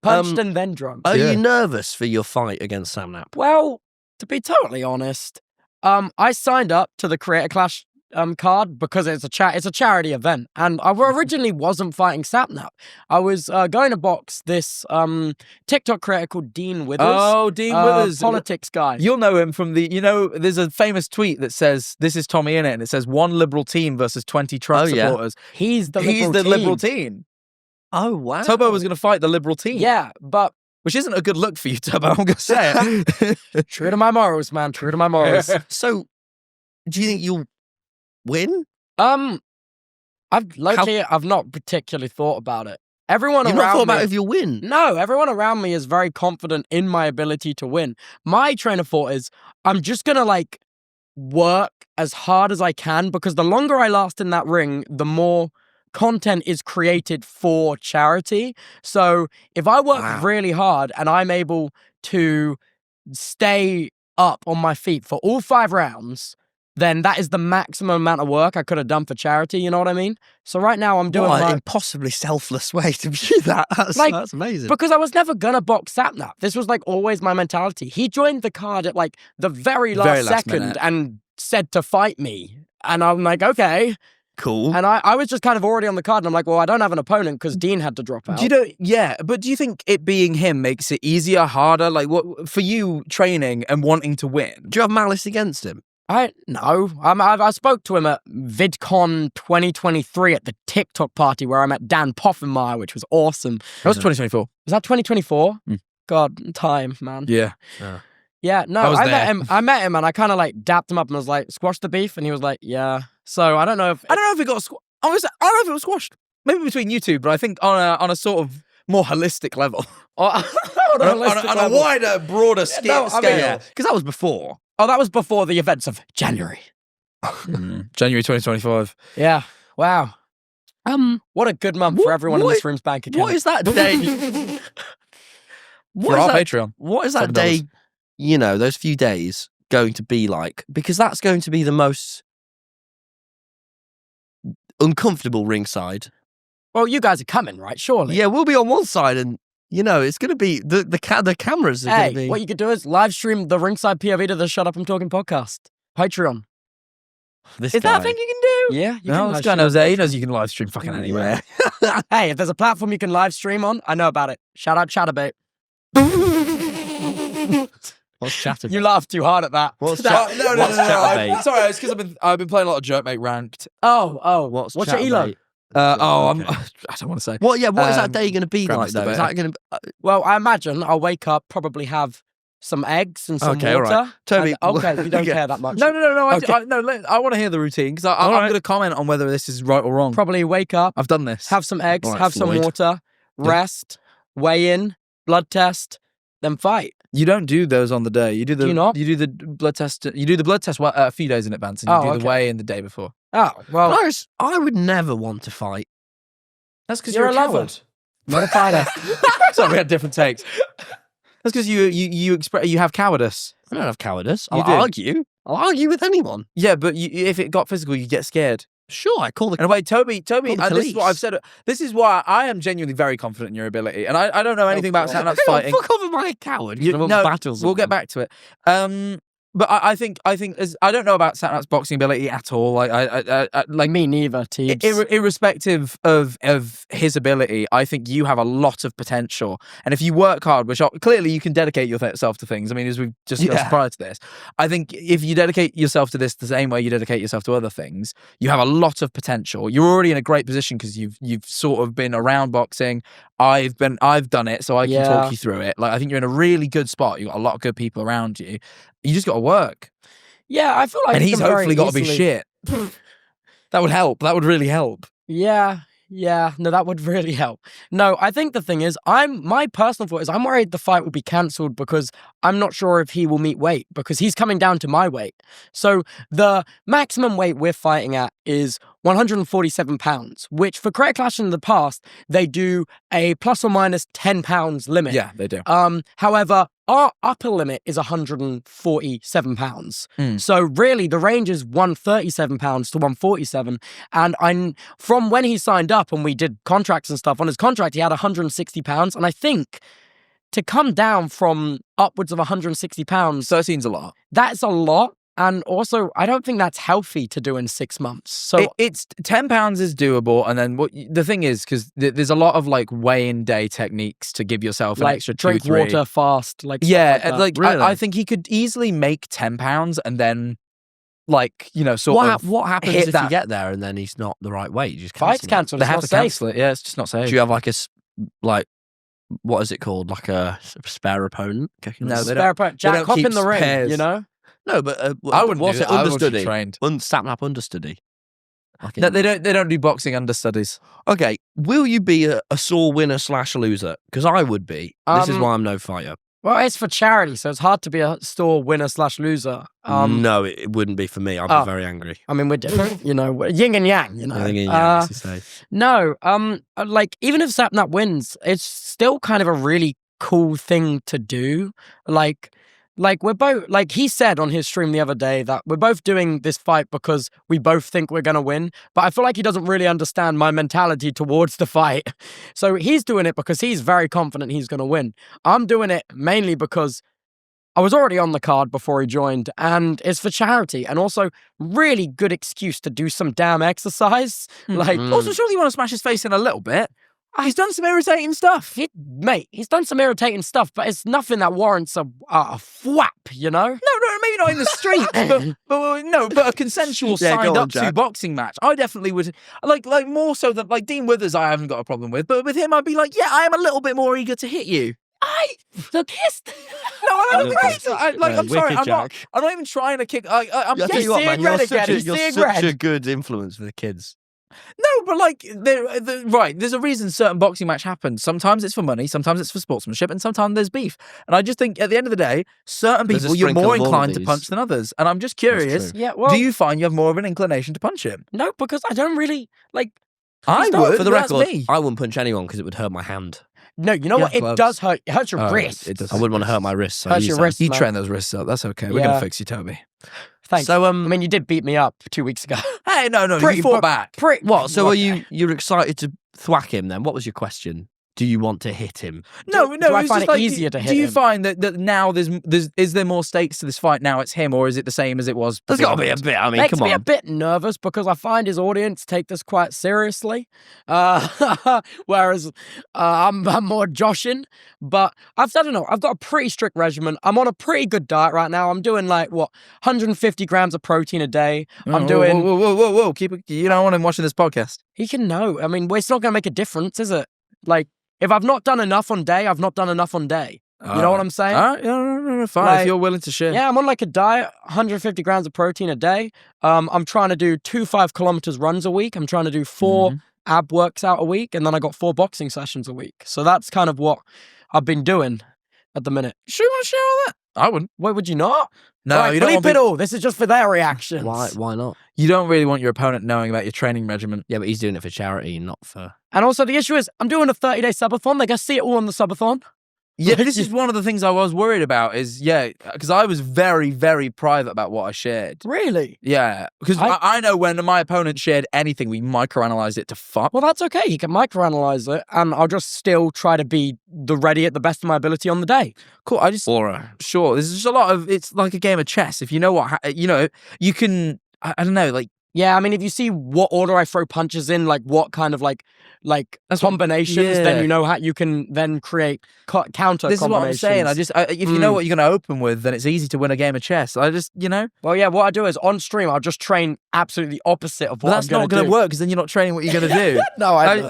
Punched and then drunk. Are you nervous for your fight against Sapnap? Well, to be totally honest, I signed up to the Creator Clash card because it's a charity event, and I originally wasn't fighting Sapnap. I was going to box this TikTok creator called Dean Withers. Oh, Dean Withers, politics guy. You'll know him from there's a famous tweet that says, "This is TommyInnit," and it says 1 liberal team versus 20 Trump supporters. He's the liberal team. Oh wow! Tubbo was going to fight the liberal team. Yeah, but which isn't a good look for you, Tubbo. I'm going to say it. True to my morals, man. True to my morals. So, do you think you'll win? I've not particularly thought about it. Everyone You've around not thought me, about if you'll win? No, everyone around me is very confident in my ability to win. My train of thought is I'm just gonna work as hard as I can, because the longer I last in that ring, the more content is created for charity. So if I work really hard and I'm able to stay up on my feet for all 5 rounds, then that is the maximum amount of work I could have done for charity, you know what I mean? So right now I'm doing What an my... impossibly selfless way to view that. That's amazing. Because I was never gonna box Sapnap. This was like always my mentality. He joined the card at like the very last second minute. and said to fight me. And I'm like, okay. Cool. And I was just kind of already on the card, and I'm like, well, I don't have an opponent because Dean had to drop out. But do you think it being him makes it easier, harder? Like, what for you training and wanting to win? Do you have malice against him? No. I spoke to him at VidCon 2023 at the TikTok party where I met Dan Poffenmeyer, which was awesome. That was 2024. Was that 2024? Mm. God, time, man. Yeah. Yeah, no, I met him and I kind of like dapped him up and was like, squash the beef, and he was like, yeah. So I don't know if it got I don't know if it was squashed. Maybe between you two, but I think on a sort of more holistic level. on a wider, broader scale. Because that was before. Oh, that was before the events of January. January 2025. Yeah. Wow. What a good month for everyone in this room's bank account. What is that day? For our Patreon. What is that $7. day, those few days going to be like? Because that's going to be the most uncomfortable ringside. Well, you guys are coming, right? Surely. Yeah, we'll be on one side and, it's going to be, the cameras are going to be... what you could do is live stream the ringside POV to the Shut Up I'm Talking podcast. Patreon. Is that a thing you can do? Yeah. No, this guy knows that. He knows you can live stream fucking anywhere. Hey, if there's a platform you can live stream on, I know about it. Shout out Chatterbait. What's Chatterbait? You laughed too hard at that. What's No. Chatterbait? Sorry, it's because I've been playing a lot of Jerkmate Ranked. What's your elo? Chatterbait? I don't want to say. What is that day going to be Grandma's like, though? Is debate. that going to... Well, I imagine I'll wake up, probably have some eggs and some Okay, water. all right. Toby, Okay, you don't care that much. No. Okay. I want to hear the routine because I'm going to comment on whether this is right or wrong. Probably wake up, I've done this. have some eggs, All right, have some Floyd. water, rest, weigh in, blood test, then fight. You don't do those on the day. You do the. Do you not? You do the blood test. You do the blood test a few days in advance, and you do the okay. weigh in the day before. Oh, well, I would never want to fight. That's because You're you're, a a lover. coward. not a fighter. Sorry, we had different takes. That's because you have cowardice. I don't have cowardice. You I'll do. argue. I'll argue with anyone. Yeah, but if it got physical, you get scared. Sure, I call the... And wait, Toby, Call the this is what police. I've said. This is why I am genuinely very confident in your ability, and I don't know anything about Sapnap's fighting. Fuck off, am I a coward? No, Battles. we'll get back to it. But I think as I don't know about Sapnap's boxing ability at all. Like Me neither, Teebs. irrespective of his ability, I think you have a lot of potential. And if you work hard, which clearly you can dedicate yourself to things. I mean, as we've just discussed prior to this, I think if you dedicate yourself to this the same way you dedicate yourself to other things, you have a lot of potential. You're already in a great position because you've sort of been around boxing. I've done it, so I can talk you through it. Like I think you're in a really good spot. You've got a lot of good people around you. You just got to work. Yeah, I feel like And he he's can very hopefully got to be easily- shit. That would help. That would really help. Yeah, no, that would really help. No, I think the thing is, my personal thought is I'm worried the fight will be cancelled because I'm not sure if he will meet weight because he's coming down to my weight. So the maximum weight we're fighting at is 147 pounds, which for Creator Clash in the past, they do a plus or minus 10 pounds limit. Yeah, they do. However, our upper limit is 147 pounds. Mm. So really the range is 137 pounds to 147. And from when he signed up and we did contracts and stuff, on his contract, he had 160 pounds. And I think to come down from upwards of 160 pounds, 13's a lot. that's a lot. And also, I don't think that's healthy to do in 6 months. So It's 10 pounds is doable. And then the thing is, because there's a lot of like weigh-in day techniques to give yourself an like extra drink 2-3. water fast. Like Yeah, stuff like that. I think he could easily make 10 pounds and then like, What happens hit if that. you get there and then he's not the right weight? You just Fight's cancel it? cancelled. They It's have not to safe. cancel it. Yeah, it's just not safe. Do you have like what is it called? Like a spare opponent? No, they Spare opponent. Jack don't Hop keep in the ring, spares. you know? No, but I wouldn't what's do it? that. I wouldn't be Understudy. trained. Sapnap understudy. Like No, they don't do boxing understudies. Okay, will you be a sore winner / loser? Because I would be. This is why I'm no fighter. Well, it's for charity, so it's hard to be a store winner/loser. No, it wouldn't be for me. I'd be very angry. I mean, we're different, you know, we're yin and yang, you know. Yin and yang, as you say. No, like even if Sapnap wins, it's still kind of a really cool thing to do. Like we're both, like he said on his stream the other day that we're both doing this fight because we both think we're going to win. But I feel like he doesn't really understand my mentality towards the fight. So he's doing it because he's very confident he's going to win. I'm doing it mainly because I was already on the card before he joined, and it's for charity, and also really good excuse to do some damn exercise. Like, Also, surely you want to smash his face in a little bit. He's done some irritating stuff. mate, he's done some irritating stuff, but it's nothing that warrants a thwap, you know? No, maybe not in the streets, but a consensual Yeah, go signed on, up to Jack. boxing match. I definitely would like more so than like Dean Withers. I haven't got a problem with, but with him, I'd be like, yeah, I am a little bit more eager to hit you. The kiss. No, I don't think so. I'm sorry, wicked, I'm Jack. not even trying to kick. I'm I tell He's you what, man, seeing you're red again, he's you're seeing such red. a good influence for the kids. No, but like, right, there's a reason certain boxing match happens. Sometimes it's for money, sometimes it's for sportsmanship, and sometimes there's beef. And I just think at the end of the day, certain There's a people you're sprinkle more of all of inclined to these. punch than others. And I'm just curious, true. Yeah, well, do you find you have more of an inclination to punch him? no, because I don't really, like, I not- would, For the but that's record, me. I wouldn't punch anyone because it would hurt my hand. no, you know Yeah, what? It gloves. does hurt. It hurts your wrist. It does. I wouldn't want to hurt my wrist. So Hurts use your that. wrist. You man. train those wrists up. That's okay. We're Yeah. going to fix you, Toby. Thanks. So I mean, you did beat me up 2 weeks ago. Hey, no, Pretty you fought bu- back. what? So Okay. you're excited to thwack him then? What was your question? Do you want to hit him? No, do it I was find just it like, easier to hit do you him? find that now is there more stakes to this fight now it's him, or is it the same as it was There's got to be a beforehand? bit. I mean, Makes come me a on. bit nervous because I find his audience take this quite seriously, whereas I'm more joshing. But I don't know. I've got a pretty strict regimen. I'm on a pretty good diet right now. I'm doing 150 grams of protein a day. I'm doing. Whoa! Keep it. You don't want him watching this podcast. He can know. I mean, it's not going to make a difference, is it? Like, if I've not done enough on day, I've not done enough on day. You know what I'm saying? All right, no, fine. Like- if you're willing to share. Yeah, I'm on a diet, 150 grams of protein a day. I'm trying to do 2 5-kilometer runs a week. I'm trying to do 4 ab works out a week, and then I got 4 boxing sessions a week. So that's kind of what I've been doing at the minute. Sure, you want to share all that? I wouldn't. Wait, would you not? No, All right, you don't. bleep it all. This is just for their reactions. Why not? You don't really want your opponent knowing about your training regimen. Yeah, but he's doing it for charity, not for. And also, the issue is, I'm doing a 30-day subathon. They can see it all on the subathon. Yeah, this is one of the things I was worried about. Because I was very, very private about what I shared. Really? Yeah, because I know when my opponent shared anything, we microanalyzed it to fuck. Well, that's okay. You can microanalyze it, and I'll just still try to be ready at the best of my ability on the day. Cool. I just sure. There's just a lot of. It's like a game of chess. If you know what, you can. I don't know, like. Yeah, I mean, if you see what order I throw punches in, what kind of combinations, then you know how you can then create counter This is what I'm combinations. saying. If you know what you're going to open with, then it's easy to win a game of chess. Well, yeah, what I do is on stream, I'll just train absolutely opposite of what But that's I'm not going going to work because then you're not training what you're going to do. No, I know.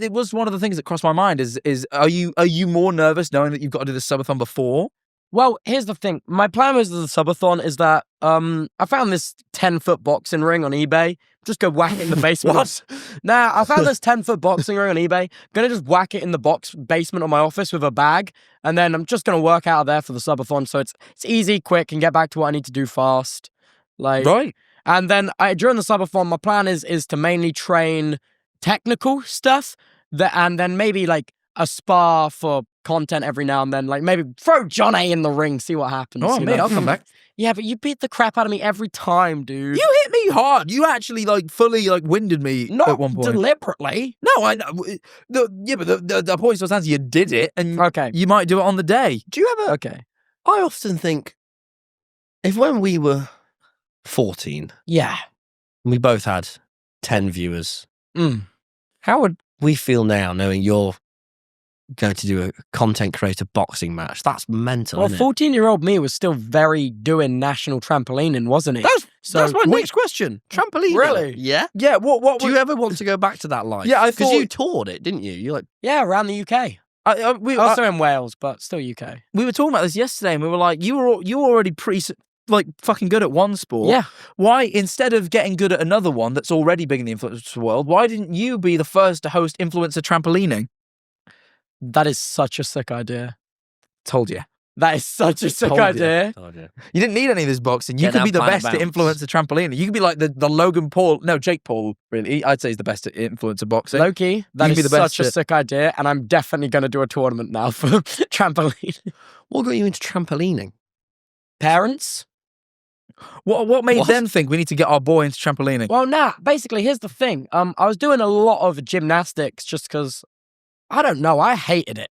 It was one of the things that crossed my mind is are you more nervous knowing that you've got to do the subathon before? Well, here's the thing. My plan with the subathon is that I found this 10-foot boxing ring on eBay. Just go whack it in the basement. I found this 10-foot boxing ring on eBay. Gonna just whack it in the basement of my office with a bag, and then I'm just gonna work out of there for the subathon. So it's easy, quick, and get back to what I need to do fast. Right. And then during the subathon, my plan is to mainly train technical stuff, and then maybe a spar for content every now and then. Maybe throw John A in the ring, see what happens. Oh, you me, know? I'll come back. Yeah, but you beat the crap out of me every time, dude. You hit me hard. You actually fully winded me Not at one point. deliberately. No, I know. But the point still stands. You did it, and Okay. you might do it on the day. Do you ever? Okay. I often think, if when we were 14, Yeah. and we both had 10 viewers, Mm. how would we feel now knowing you're going to do a content creator boxing match? That's mental, Well, isn't it? 14-year-old me was still very doing national trampolining, wasn't he? That's my next question. Trampoline. Really? Yeah. Yeah. What? Do you ever want to go back to that life? Yeah, I because thought- you toured it, didn't you? You're like, Yeah, around the UK. We Also in Wales, but still UK. were talking about this yesterday, and we were like, you were already pretty fucking good at one sport. Yeah. Why, instead of getting good at another one that's already big in the influencer world, why didn't you be the first to host influencer trampolining? That is such a sick idea. Told you. That is such a sick Told you. idea. Told you. You didn't need any of this boxing. You Yeah, could now be the Planet best to Bounce. influence a trampoline. You could be like the Logan Paul. No, Jake Paul. Really, I'd say he's the best at influencer boxing. Loki, that You can is be the best such a at- sick idea, and I'm definitely going to do a tournament now for trampoline. What got you into trampolining? Parents? What made What? them think we need to get our boy into trampolining? Well, basically, here's the thing. I was doing a lot of gymnastics just because, I don't know, I hated it.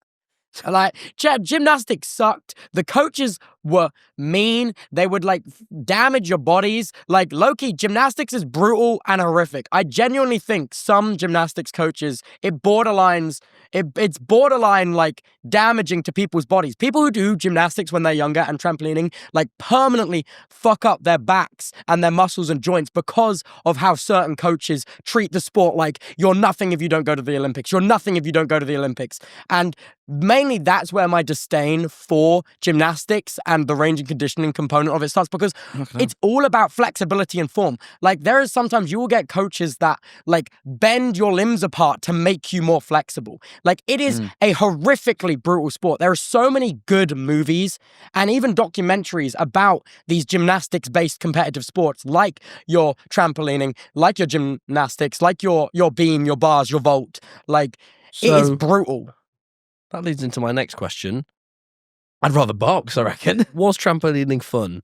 Like, gymnastics sucked. The coaches were mean. They would like damage your bodies. Like, low-key, gymnastics is brutal and horrific. I genuinely think some gymnastics coaches, it's borderline like damaging to people's bodies. People who do gymnastics when they're younger and trampolining like permanently fuck up their backs and their muscles and joints because of how certain coaches treat the sport like you're nothing if you don't go to the Olympics. You're nothing if you don't go to the Olympics. And mainly that's where my disdain for gymnastics and the range and conditioning component of it starts, because it's all about flexibility and form. Like, there is sometimes you will get coaches that like bend your limbs apart to make you more flexible. Like, it is a horrifically brutal sport. There are so many good movies and even documentaries about these gymnastics-based competitive sports, like your trampolining, like your gymnastics, like your beam, your bars, your vault. Like, it is brutal. That leads into my next question. I'd rather box, I reckon. Was trampolining fun?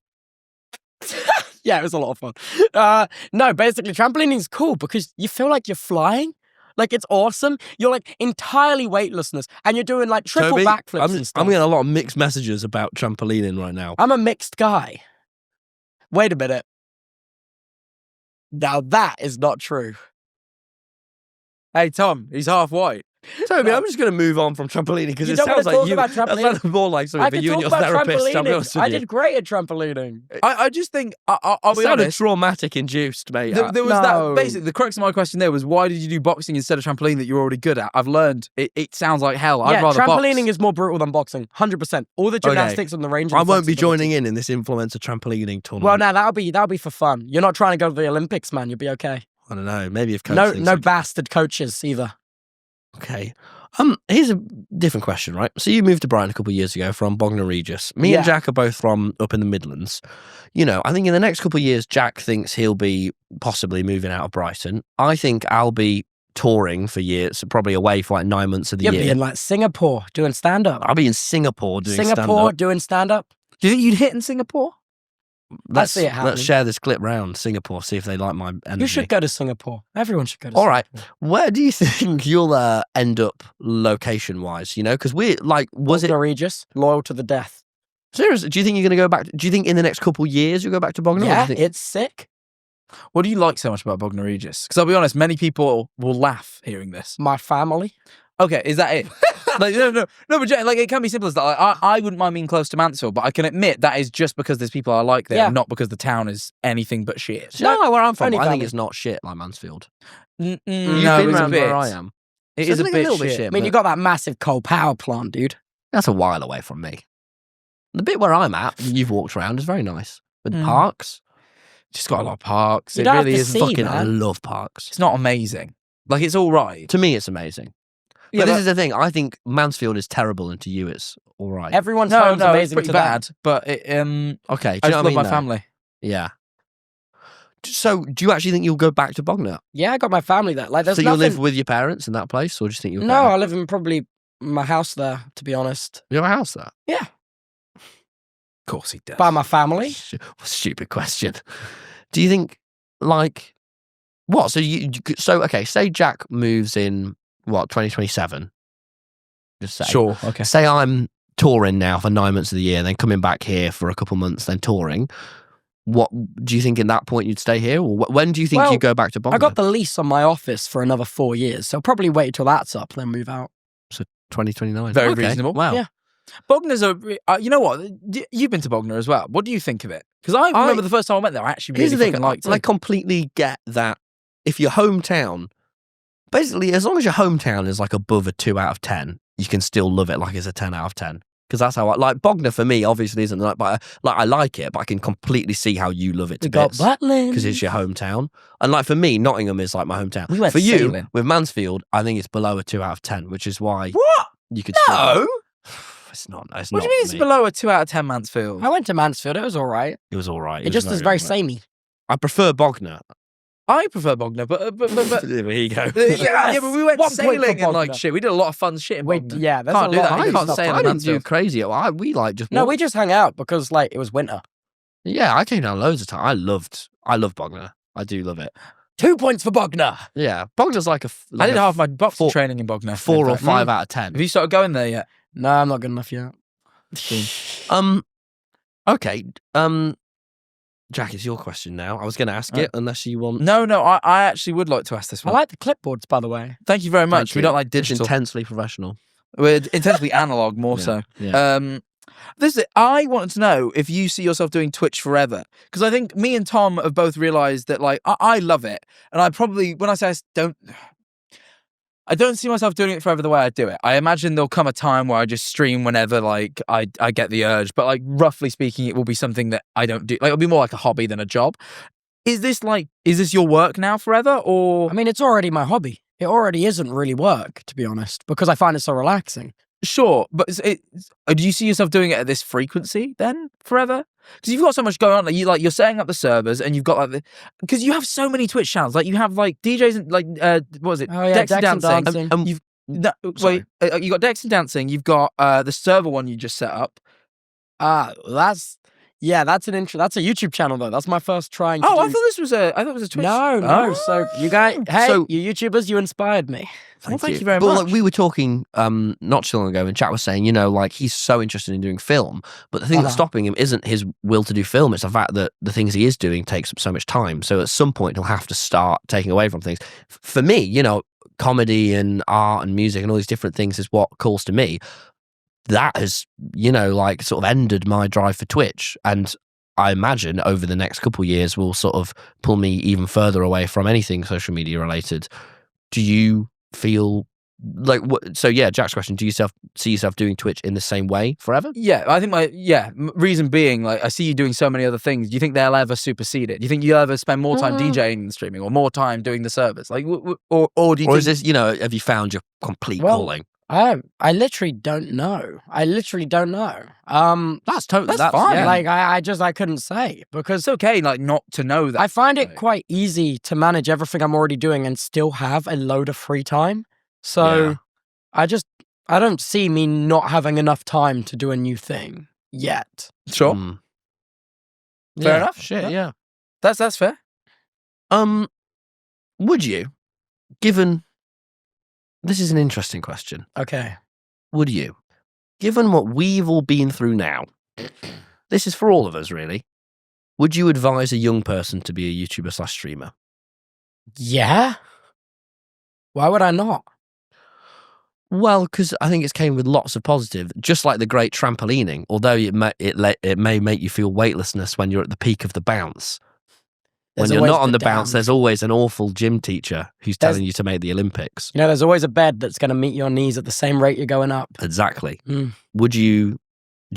Yeah, it was a lot of fun. No, basically, trampolining is cool because you feel like you're flying. Like, it's awesome. You're like entirely weightlessness, and you're doing like triple Toby, backflips and stuff. I'm getting a lot of mixed messages about trampolining right now. I'm a mixed guy. Wait a minute. Now that is not true. Hey, Tom, he's half white. Toby, I'm just going to move on from trampolining because You it don't sounds wanna like talk you. about That trampolining? sounds more like I something for can you and talk your about therapist. I'll be honest trampolining. with I you. did great at trampolining. I just think, I'll It be sounded honest. traumatic induced, mate. There was No. that, basically, the crux of my question there was, why did you do boxing instead of trampoline that you're already good at? I've learned it sounds like hell. I'd Yeah, rather trampolining box. is more brutal than boxing. 100%. All the gymnastics and the range. I and won't be flexibility. joining in this influencer trampolining tournament. Well, no, that'll be for fun. You're not trying to go to the Olympics, man. You'll be okay. I don't know. Maybe if coach No, thinks no I can. bastard coaches either. Okay. Here's a different question, right? So you moved to Brighton a couple of years ago from Bogner, Regis. Me Yeah. and Jack are both from up in the Midlands. You know, I think in the next couple of years, Jack thinks he'll be possibly moving out of Brighton. I think I'll be touring for years, probably away for like 9 months of the You'll year. be in like Singapore doing stand-up. I'll be in Singapore doing Singapore stand-up. doing stand-up. Do you think you'd hit in Singapore? Let's, see it happening. let's share this clip round Singapore, see if they like my energy. You should go to Singapore. Everyone should go to All right. Singapore. Where do you think you'll end up location-wise? You know, because we're like, was it Bogner Regis, loyal to the death. seriously? Do you think you're going to go back? Do you think in the next couple of years you'll go back to Bogner? Or do Yeah, you think- it's sick. What do you like so much about Bogner Regis? Because I'll be honest, many people will laugh hearing this. My family. Okay, is that it? Like, no, but like, it can be simple as that. Like, I wouldn't mind being close to Mansfield, but I can admit that is just because there's people I like there, Yeah. not because the town is anything but shit. Do you know where I'm from? only I think family. it's not shit like Mansfield. No, You've it's been a around bit. where I am. It So is a it's bit little bit shit. shit. I mean, but you got that massive coal power plant, dude. That's a while away from me. The bit where I'm at, you've walked around, is very nice. With Mm. parks. Just got a lot of parks. You It don't have really to is see, fucking. I man. love parks. It's not amazing. Like, it's all right. To me, it's amazing. Yeah, But this but- is the thing. I think Mansfield is terrible, and to you, it's all right. Everyone's No, home's no, it's amazing pretty to bad. them. But it, Okay, do I you just know what I love mean? my though? family. Yeah. So, do you actually think you'll go back to Bogner? Yeah, I got my family there. Like, there's So you'll nothing. live with your parents in that place, or do you think you'll? No, I live in probably my house there, to be honest. you have a house there. Yeah. Of course he does. By my family. Stupid question. Do you think like what? So okay. Say Jack moves in what 2027. Just say. Sure. Okay. Say I'm touring now for 9 months of the year, then coming back here for a couple months, then touring. What do you think? In that point, you'd stay here, or when do you think Well, you go back to Bogner? I got the lease on my office for another 4 years, so probably wait till that's up, then move out. 2029. Very Okay, reasonable. Wow. Yeah. Bogner's you know what? You've been to Bogner as well. What do you think of it? Because I remember the first time I went there, I actually Here's really the thing. fucking liked it. I completely get that. If your hometown, basically, as long as your hometown is like above a 2 out of 10, you can still love it like it's a 10 out of 10. Because that's how I like Bogner for me. Obviously, isn't like, but I like it, but I can completely see how you love it to We got bits Butland. because it's your hometown. And like for me, Nottingham is like my hometown. We went for you sailing. with Mansfield, I think it's below a 2 out of 10, which is why What? you could. Still, No. it's not. It's What not do you mean for it's me. below a 2 out of 10 Mansfield? I went to Mansfield. It was all right. It was all right. It just was very samey. I prefer Bogner. I prefer Bogner, but There you go. yeah, but we went 1 point for sailing and like Bogner. shit. We did a lot of fun shit in Wait, Bogner. yeah, there's Can't a do lot. that. of You good can't stuff. sail I in didn't do Mansfield. crazy. We like just No, walked. we just hung out because like it was winter. Yeah, I came down loads of time. I love Bogner. I do love it. 2 points for Bogner. Yeah, Bogner's like I did half my boxing four- training in Bogner. 4 in or fact. 5 out of 10. Have you started going there yet? No, I'm not good enough yet. Okay. Jack, it's your question now. I was going to ask it unless you want. No, I actually would like to ask this I one. like the clipboards, by the way. Thank you very much. Thank We you. don't like It's digital. intensely professional. We're intensely analog more so. Yeah. This is, I wanted to know if you see yourself doing Twitch forever, because I think me and Tom have both realised that like I love it, and I probably when I say I don't see myself doing it forever the way I do it. I imagine there'll come a time where I just stream whenever like I get the urge, but like roughly speaking, it will be something that I don't do. Like it'll be more like a hobby than a job. Is this your work now forever, or I mean, it's already my hobby. It already isn't really work, to be honest, because I find it so relaxing. Sure, but do you see yourself doing it at this frequency then forever? Because you've got so much going on. Like you're setting up the servers, and you've got because you have so many Twitch channels. Like you have like DJs and like what was it? Oh yeah, Dex and Dancing. You've sorry. you got Dex and Dancing. You've got the server one you just set up. That's a YouTube channel though. That's my first trying. To Oh, do. I thought it was a Twitch. No. Oh. So you guys, hey, So- you YouTubers, you inspired me. Thank you very but, much. Like, we were talking not too long ago, and chat was saying, like he's so interested in doing film, but the thing that's stopping him isn't his will to do film; it's the fact that the things he is doing takes up so much time. So at some point, he'll have to start taking away from things. For me, comedy and art and music and all these different things is what calls to me. That has, like sort of ended my drive for Twitch, and I imagine over the next couple of years will sort of pull me even further away from anything social media related. Do you feel like what? So yeah, Jack's question: do you see yourself doing Twitch in the same way forever? Yeah, I think reason being, like, I see you doing so many other things. Do you think they'll ever supersede it? Do you think you'll ever spend more time DJing and streaming, or more time doing the service? Like, or do you? Or think... is this, have you found your complete calling? I literally don't know. That's That's fine. yeah. Like I couldn't say because It's okay, like, not to know that. I find it quite easy to manage everything I'm already doing and still have a load of free time. So I don't see me not having enough time to do a new thing yet. Sure, Mm. Fair Yeah, enough. Shit, yeah. that's fair. Would you, given this is an interesting question, Okay. would you, given what we've all been through now, this is for all of us really, would you advise a young person to be a YouTuber/streamer? Yeah. Why would I not? Well, because I think it's came with lots of positive, just like the great trampolining, although it may make you feel weightlessness when you're at the peak of the bounce. When There's you're always not on the the bounce, down. there's always an awful gym teacher who's There's- telling you to make the Olympics. There's always a bed that's going to meet your knees at the same rate you're going up. Exactly. Mm. Do you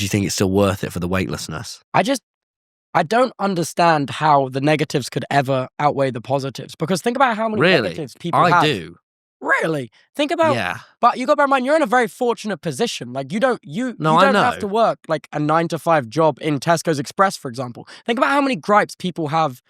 think it's still worth it for the weightlessness? I don't understand how the negatives could ever outweigh the positives because think about how many Really? negatives people I have. do. Really? Think about Yeah. But you got to bear in mind, you're in a very fortunate position. Like you don't No, I have know. to work like a 9-to-5 job in Tesco's Express, for example. Think about how many gripes people have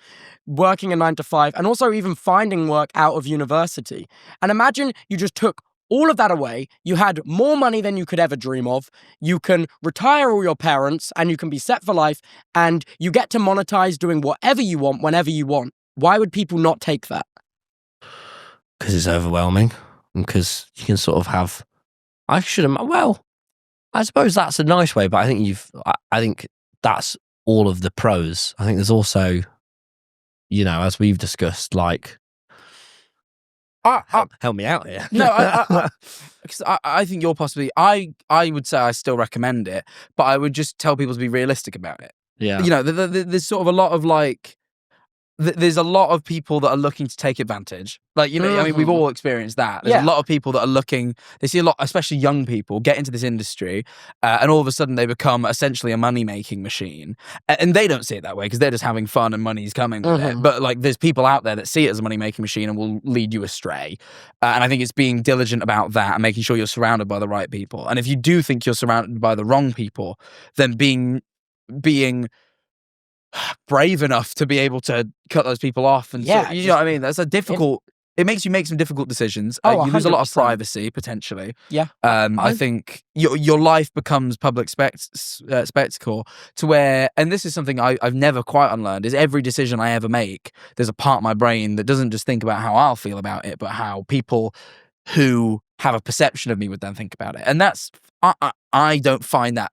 working a 9-to-5 and also even finding work out of university. And imagine you just took all of that away. You had more money than you could ever dream of. You can retire all your parents and you can be set for life and you get to monetize doing whatever you want whenever you want. Why would people not take that? Because it's overwhelming and because you can sort of have, I suppose that's a nice way, but I think that's all of the pros. I think there's also, as we've discussed, like, help me out here. No, because I think you're possibly. I would say I still recommend it, but I would just tell people to be realistic about it. Yeah. There's sort of a lot of like. there's a lot of people that are looking to take advantage. Like, you know, I mean, we've all experienced that. There's a lot of people that are looking, they see a lot, especially young people, get into this industry, and all of a sudden they become essentially a money-making machine. And they don't see it that way because they're just having fun and money's coming with it. But like, there's people out there that see it as a money-making machine and will lead you astray. And I think it's being diligent about that and making sure you're surrounded by the right people. And if you do think you're surrounded by the wrong people, then being brave enough to be able to cut those people off and you know what I mean, that's a difficult it makes you make some difficult decisions. You lose a lot of privacy potentially. I think your life becomes public spectacle to where, and this is something I've never quite unlearned, is every decision I ever make, there's a part of my brain that doesn't just think about how I'll feel about it, but how people who have a perception of me would then think about it. And that's I don't find that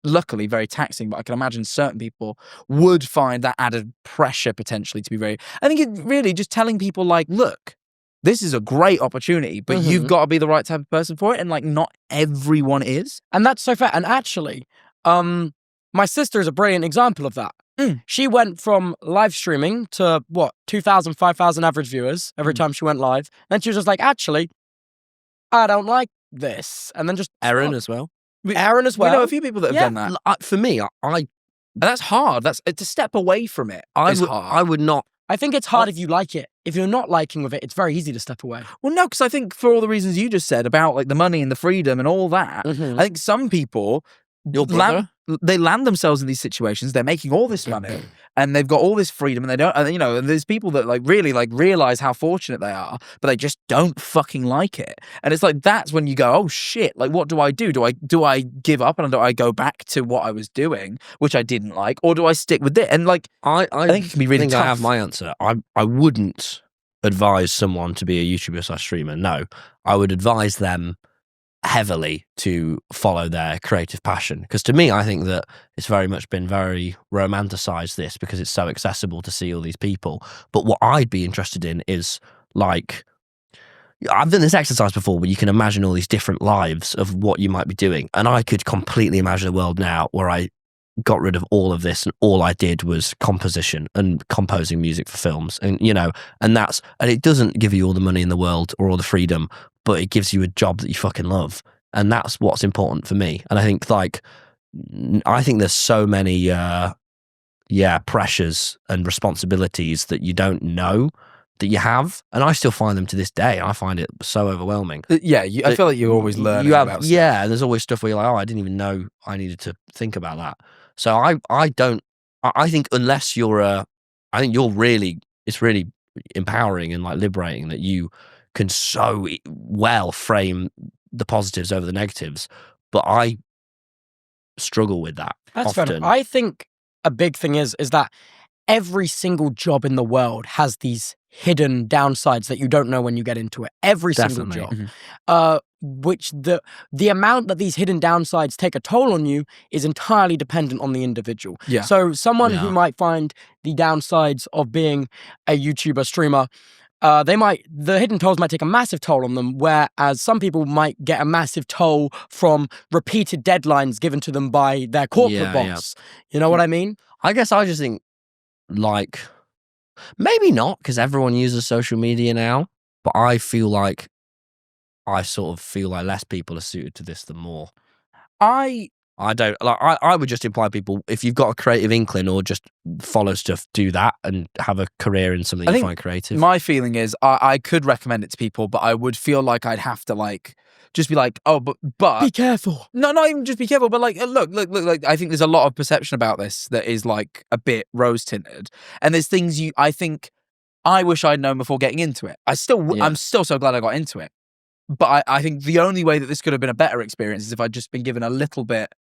luckily very taxing, but I can imagine certain people would find that added pressure potentially to be very, I think it really just telling people like, look, this is a great opportunity, but you've got to be the right type of person for it. And like, not everyone is. And that's so fair. And actually, my sister is a brilliant example of that. She went from live streaming to 2,000, 5,000 average viewers every time she went live. Then she was just like, actually, I don't like this. And then just Eryn as well. Eryn as well. We know a few people that have done that. For me, that's hard. That's to step away from it. Hard. I would not. I think it's hard if you like it. If you're not liking with it, it's very easy to step away. Well, no, because I think for all the reasons you just said about like the money and the freedom and all that, I think some people they land themselves in these situations. They're making all this money and they've got all this freedom, and they don't. And, you know, and there's people that like really like realize how fortunate they are, but they just don't fucking like it. And it's like that's when you go, oh shit! Like, what do I do? Do I give up and do I go back to what I was doing, which I didn't like, or do I stick with it? And like, I think it can be really tough. I have my answer. I wouldn't advise someone to be a YouTuber / streamer. No, I would advise them heavily to follow their creative passion, because to me I think that it's very much been very romanticized this because it's so accessible to see all these people. But what I'd be interested in is like, I've done this exercise before where you can imagine all these different lives of what you might be doing, and I could completely imagine a world now where I got rid of all of this and all I did was composition and composing music for films, and you know, and it doesn't give you all the money in the world or all the freedom, but it gives you a job that you fucking love, and that's what's important for me. And I think there's so many pressures and responsibilities that you don't know that you have, and I still find them to this day. I find it so overwhelming. I feel like you're always learning about stuff. And there's always stuff where you're like, oh, I didn't even know I needed to think about that. So I think unless it's really empowering and like liberating that you can so well frame the positives over the negatives. But I struggle with that. That's fair enough. I think a big thing is that every single job in the world has these hidden downsides that you don't know when you get into it. Every single job. Which the amount that these hidden downsides take a toll on you is entirely dependent on the individual. So someone who might find the downsides of being a YouTuber streamer, the hidden tolls might take a massive toll on them, whereas some people might get a massive toll from repeated deadlines given to them by their corporate boss. You know what I mean? I guess I just think, like, maybe not, because everyone uses social media now, but I sort of feel like less people are suited to this than more. I don't like. I would just imply people, if you've got a creative inkling or just follow stuff, do that and have a career in something you find creative. My feeling is I could recommend it to people, but I would feel like I'd have to like just be like, oh, but be careful. No, not even just be careful, but like look. Like, I think there's a lot of perception about this that is like a bit rose tinted, and there's things I think I wish I'd known before getting into it. I'm still so glad I got into it. But I think the only way that this could have been a better experience is if I'd just been given a little bit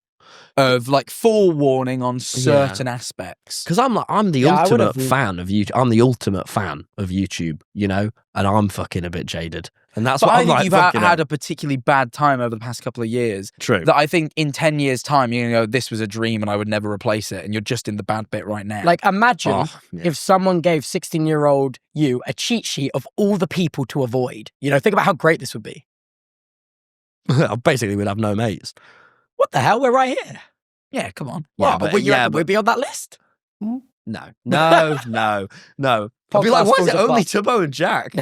of like forewarning on certain aspects. Because I'm the ultimate fan of YouTube. I'm the ultimate fan of YouTube, you know, and I'm fucking a bit jaded. And that's what I'm like. You've had a particularly bad time over the past couple of years. True. That I think in 10 years' time, you're going to go, this was a dream and I would never replace it. And you're just in the bad bit right now. Like, imagine if someone gave 16-year-old you a cheat sheet of all the people to avoid. You know, think about how great this would be. Basically, we'd have no mates. What the hell? We're right here. Yeah, come on. Yeah, but we'd be on that list. No. I'd be like, why is it only Tubbo and Jack?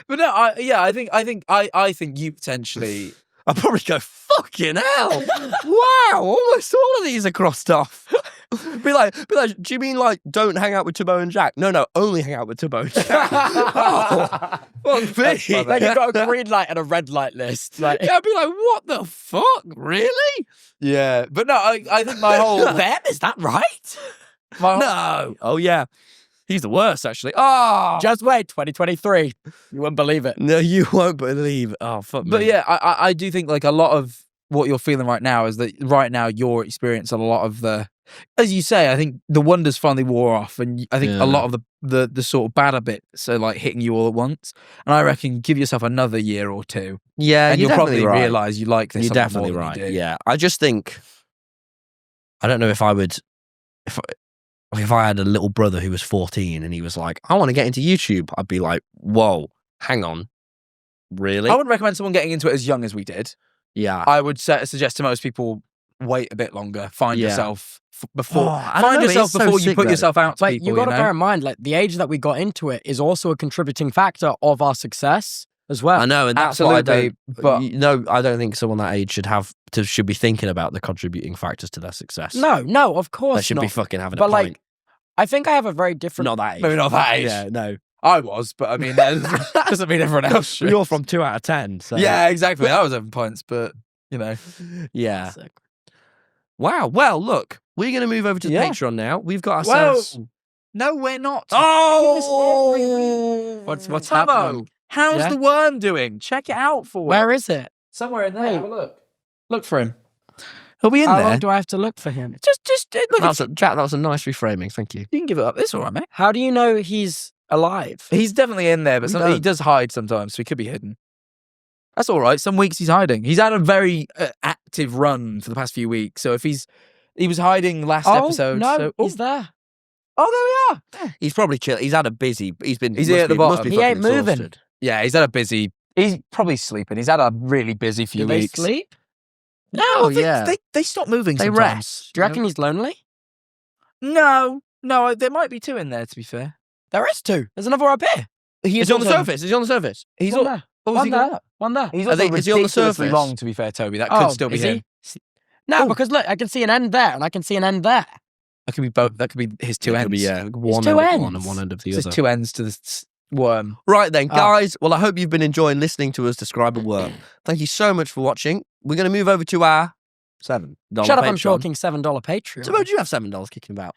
But no, I think you potentially. I'd probably go, fucking hell. Wow, almost all of these are crossed off. Be like, do you mean like don't hang out with Tubbo and Jack? No, only hang out with Tubbo and Jack. Fuck me. Then you've got a green light and a red light list. Like, Yeah, I'd be like, what the fuck? Really? Yeah, but no, I think my whole them? Is that right? No. Oh, yeah. He's the worst, actually. Oh! Just wait, 2023. You wouldn't believe it. No, you won't believe it. Oh, fuck me. But yeah, I do think like a lot of what you're feeling right now is that right now you're experiencing a lot of the, as you say, I think the wonders finally wore off, and I think a lot of the sort of badder bits are like hitting you all at once. And I reckon give yourself another year or two, yeah, and you're you'll definitely probably right. realise you like this. You're a lot definitely more than right. you do. Yeah, I just think, I don't know if I would, if I had a little brother who was 14 and he was like, I want to get into YouTube, I'd be like, whoa, hang on. Really? I wouldn't recommend someone getting into it as young as we did. Yeah. I would suggest to most people wait a bit longer. Find Yeah. yourself before. I don't Find know, it yourself is so before you sick, put though. yourself out to But people. you got to know? bear in mind, like, the age that we got into it is also a contributing factor of our success as well. I know, and that's why I Absolutely, don't. but- No, I don't think someone that age should be thinking about the contributing factors to their success. No, of course They should not. be fucking having a But, pint. like, I think I have a very different... Not that age. Maybe not that age. Yeah, no. I was, but I mean, that doesn't mean everyone else should. You're from 2 out of 10. So. Yeah, exactly. I was having pints, but you know. Yeah. Sick. Wow. Well, look, we're going to move over to Yeah. Patreon now. We've got ourselves. No, we're not. Oh! What's Tubbo, happening? how's Yeah? the worm doing? Check it out for Where us. is it? Somewhere in there. Hey. Have a look. Look for him. He'll be in How there. long do I have to look for him? Just look. Jack, that was a nice reframing. Thank you. You can give it up. It's all right, mate. How do you know he's alive? He's definitely in there, but We he don't. does hide sometimes, so he could be hidden. That's all right. Some weeks he's hiding. He's had a very active run for the past few weeks. So if he was hiding last episode. no, so, he's there. oh, there we are. He's probably chill. He's had a busy. He's here at the bottom. He ain't moving. Yeah, he's had a busy. He's probably sleeping. He's had a really busy few Do they weeks. sleep? No, Oh, I think yeah. they stop moving. They sometimes. rest. Do you reckon he's lonely? No, there might be two in there. To be fair, There is two. There's another up here. Is he on the surface? Is he on the surface? He's One all, there. oh, has One he got there. up? One there. He's Are also they- is he on the ridiculously surface? long. To be fair, Toby, that could still be is him. he? No, Oh. because look, I can see an end there and I can see an end there. That could be both. That could be his two It ends. could be, yeah, one two end of one ends. and one end of the There's other. two ends to this worm. Right then, Oh. guys. Well, I hope you've been enjoying listening to us describe a worm. Thank you so much for watching. We're going to move over to our $7 Shut up, I'm Patreon. talking $7 Patreon. So, do you have $7 kicking about?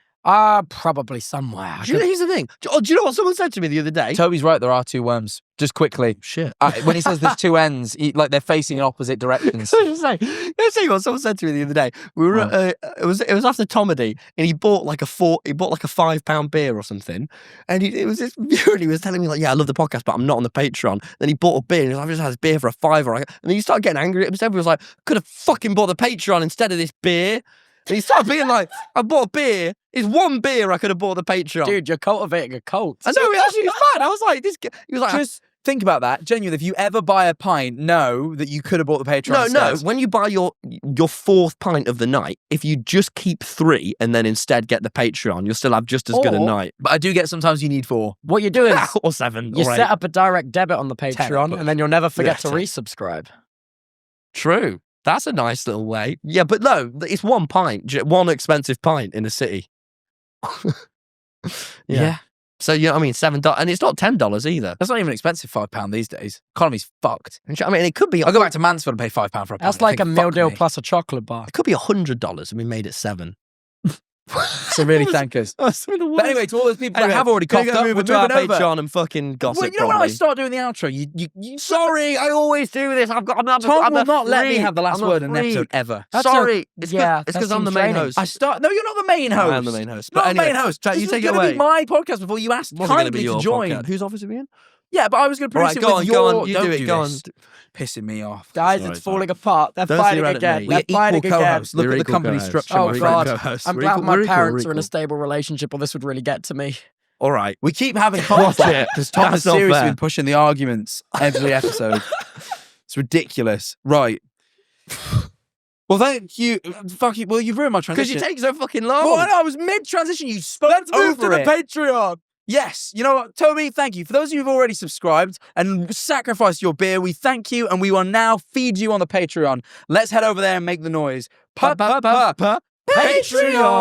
Probably somewhere. Here's the thing. Do you know what someone said to me the other day? Toby's right. There are two worms. Just quickly, Shit. when he says there's two ends, like they're facing in opposite directions. Let's say what someone said to me the other day. We were it was after Tomedy, and he bought like a £5 beer or something, and it was this viewer, and he was telling me like, yeah, I love the podcast, but I'm not on the Patreon. Then he bought a beer, and he was like, I've just had this beer for $5, and then he started getting angry at himself. He was like, could have fucking bought the Patreon instead of this beer. And he started being like, I bought a beer. It's one beer I could have bought the Patreon. Dude, you're cultivating a cult. I know, it actually was bad. I was like, this. He was like, Just think about that. Genuinely, if you ever buy a pint, know that you could have bought the Patreon. No. instead. When you buy your fourth pint of the night, if you just keep 3 and then instead get the Patreon, you'll still have just as good a Or- night. But I do get sometimes you need 4. What you do is Or 7. you or 8. set up a direct debit on the Patreon but- and then you'll never forget to Yeah. resubscribe. True. That's a nice little way. Yeah, but no, it's one pint, one expensive pint in the city. Yeah. So, you know what I mean? $7. And it's not $10 either. That's not even expensive. £5 these days. Economy's fucked. I mean, it could be. I'll go back to Mansfield and pay £5 for a pint. That's I like a think, meal fuck deal me. plus a chocolate bar. It could be $100 and we made it 7. So really thank us. But But anyway, to all those people that have already gonna coughed go up, move we're to our moving over. Patreon and fucking gossip. Well, you know when I properly. start doing the outro, you Sorry, I always do this. I'm not. Tom I'm will a not let me freak. have the last I'm a word in an freak. episode ever. That's Sorry, It's it's that because I'm the seems main draining. host. I start. No, you're not the main host. I am the main host. Not But the anyway, main host. Jack, This you was take it gonna away. be my podcast before you asked Wasn't going to kindly be your to join. podcast. Whose office are we in? Yeah, but I was going to All produce right, it go with on, your. go on. You Don't do it. Go on. this. Pissing me off. Guys, Sorry, it's falling apart. They're Don't see fighting red at again. me. We're They're equal fighting again. co-hosts. Look We're at the equal company co-hosts. structure. Oh, my God. friend. I'm We're glad equal- my we're equal, parents we're are in a equal. stable relationship or this would really get to me. All right. We keep having Watch conflict it. because Tom has That's not seriously fair. been pushing the arguments every episode. It's ridiculous. Right. Well, thank you. Fuck you. Well, you've ruined my Because transition. you take so fucking long. Well, I know, I was mid-transition. You spoke Let's move over to the it. Patreon. Yes. You know what, Toby, thank you. For those of you who've already subscribed and sacrificed your beer, we thank you, and we will now feed you on the Patreon. Let's head over there and make the noise. Patreon.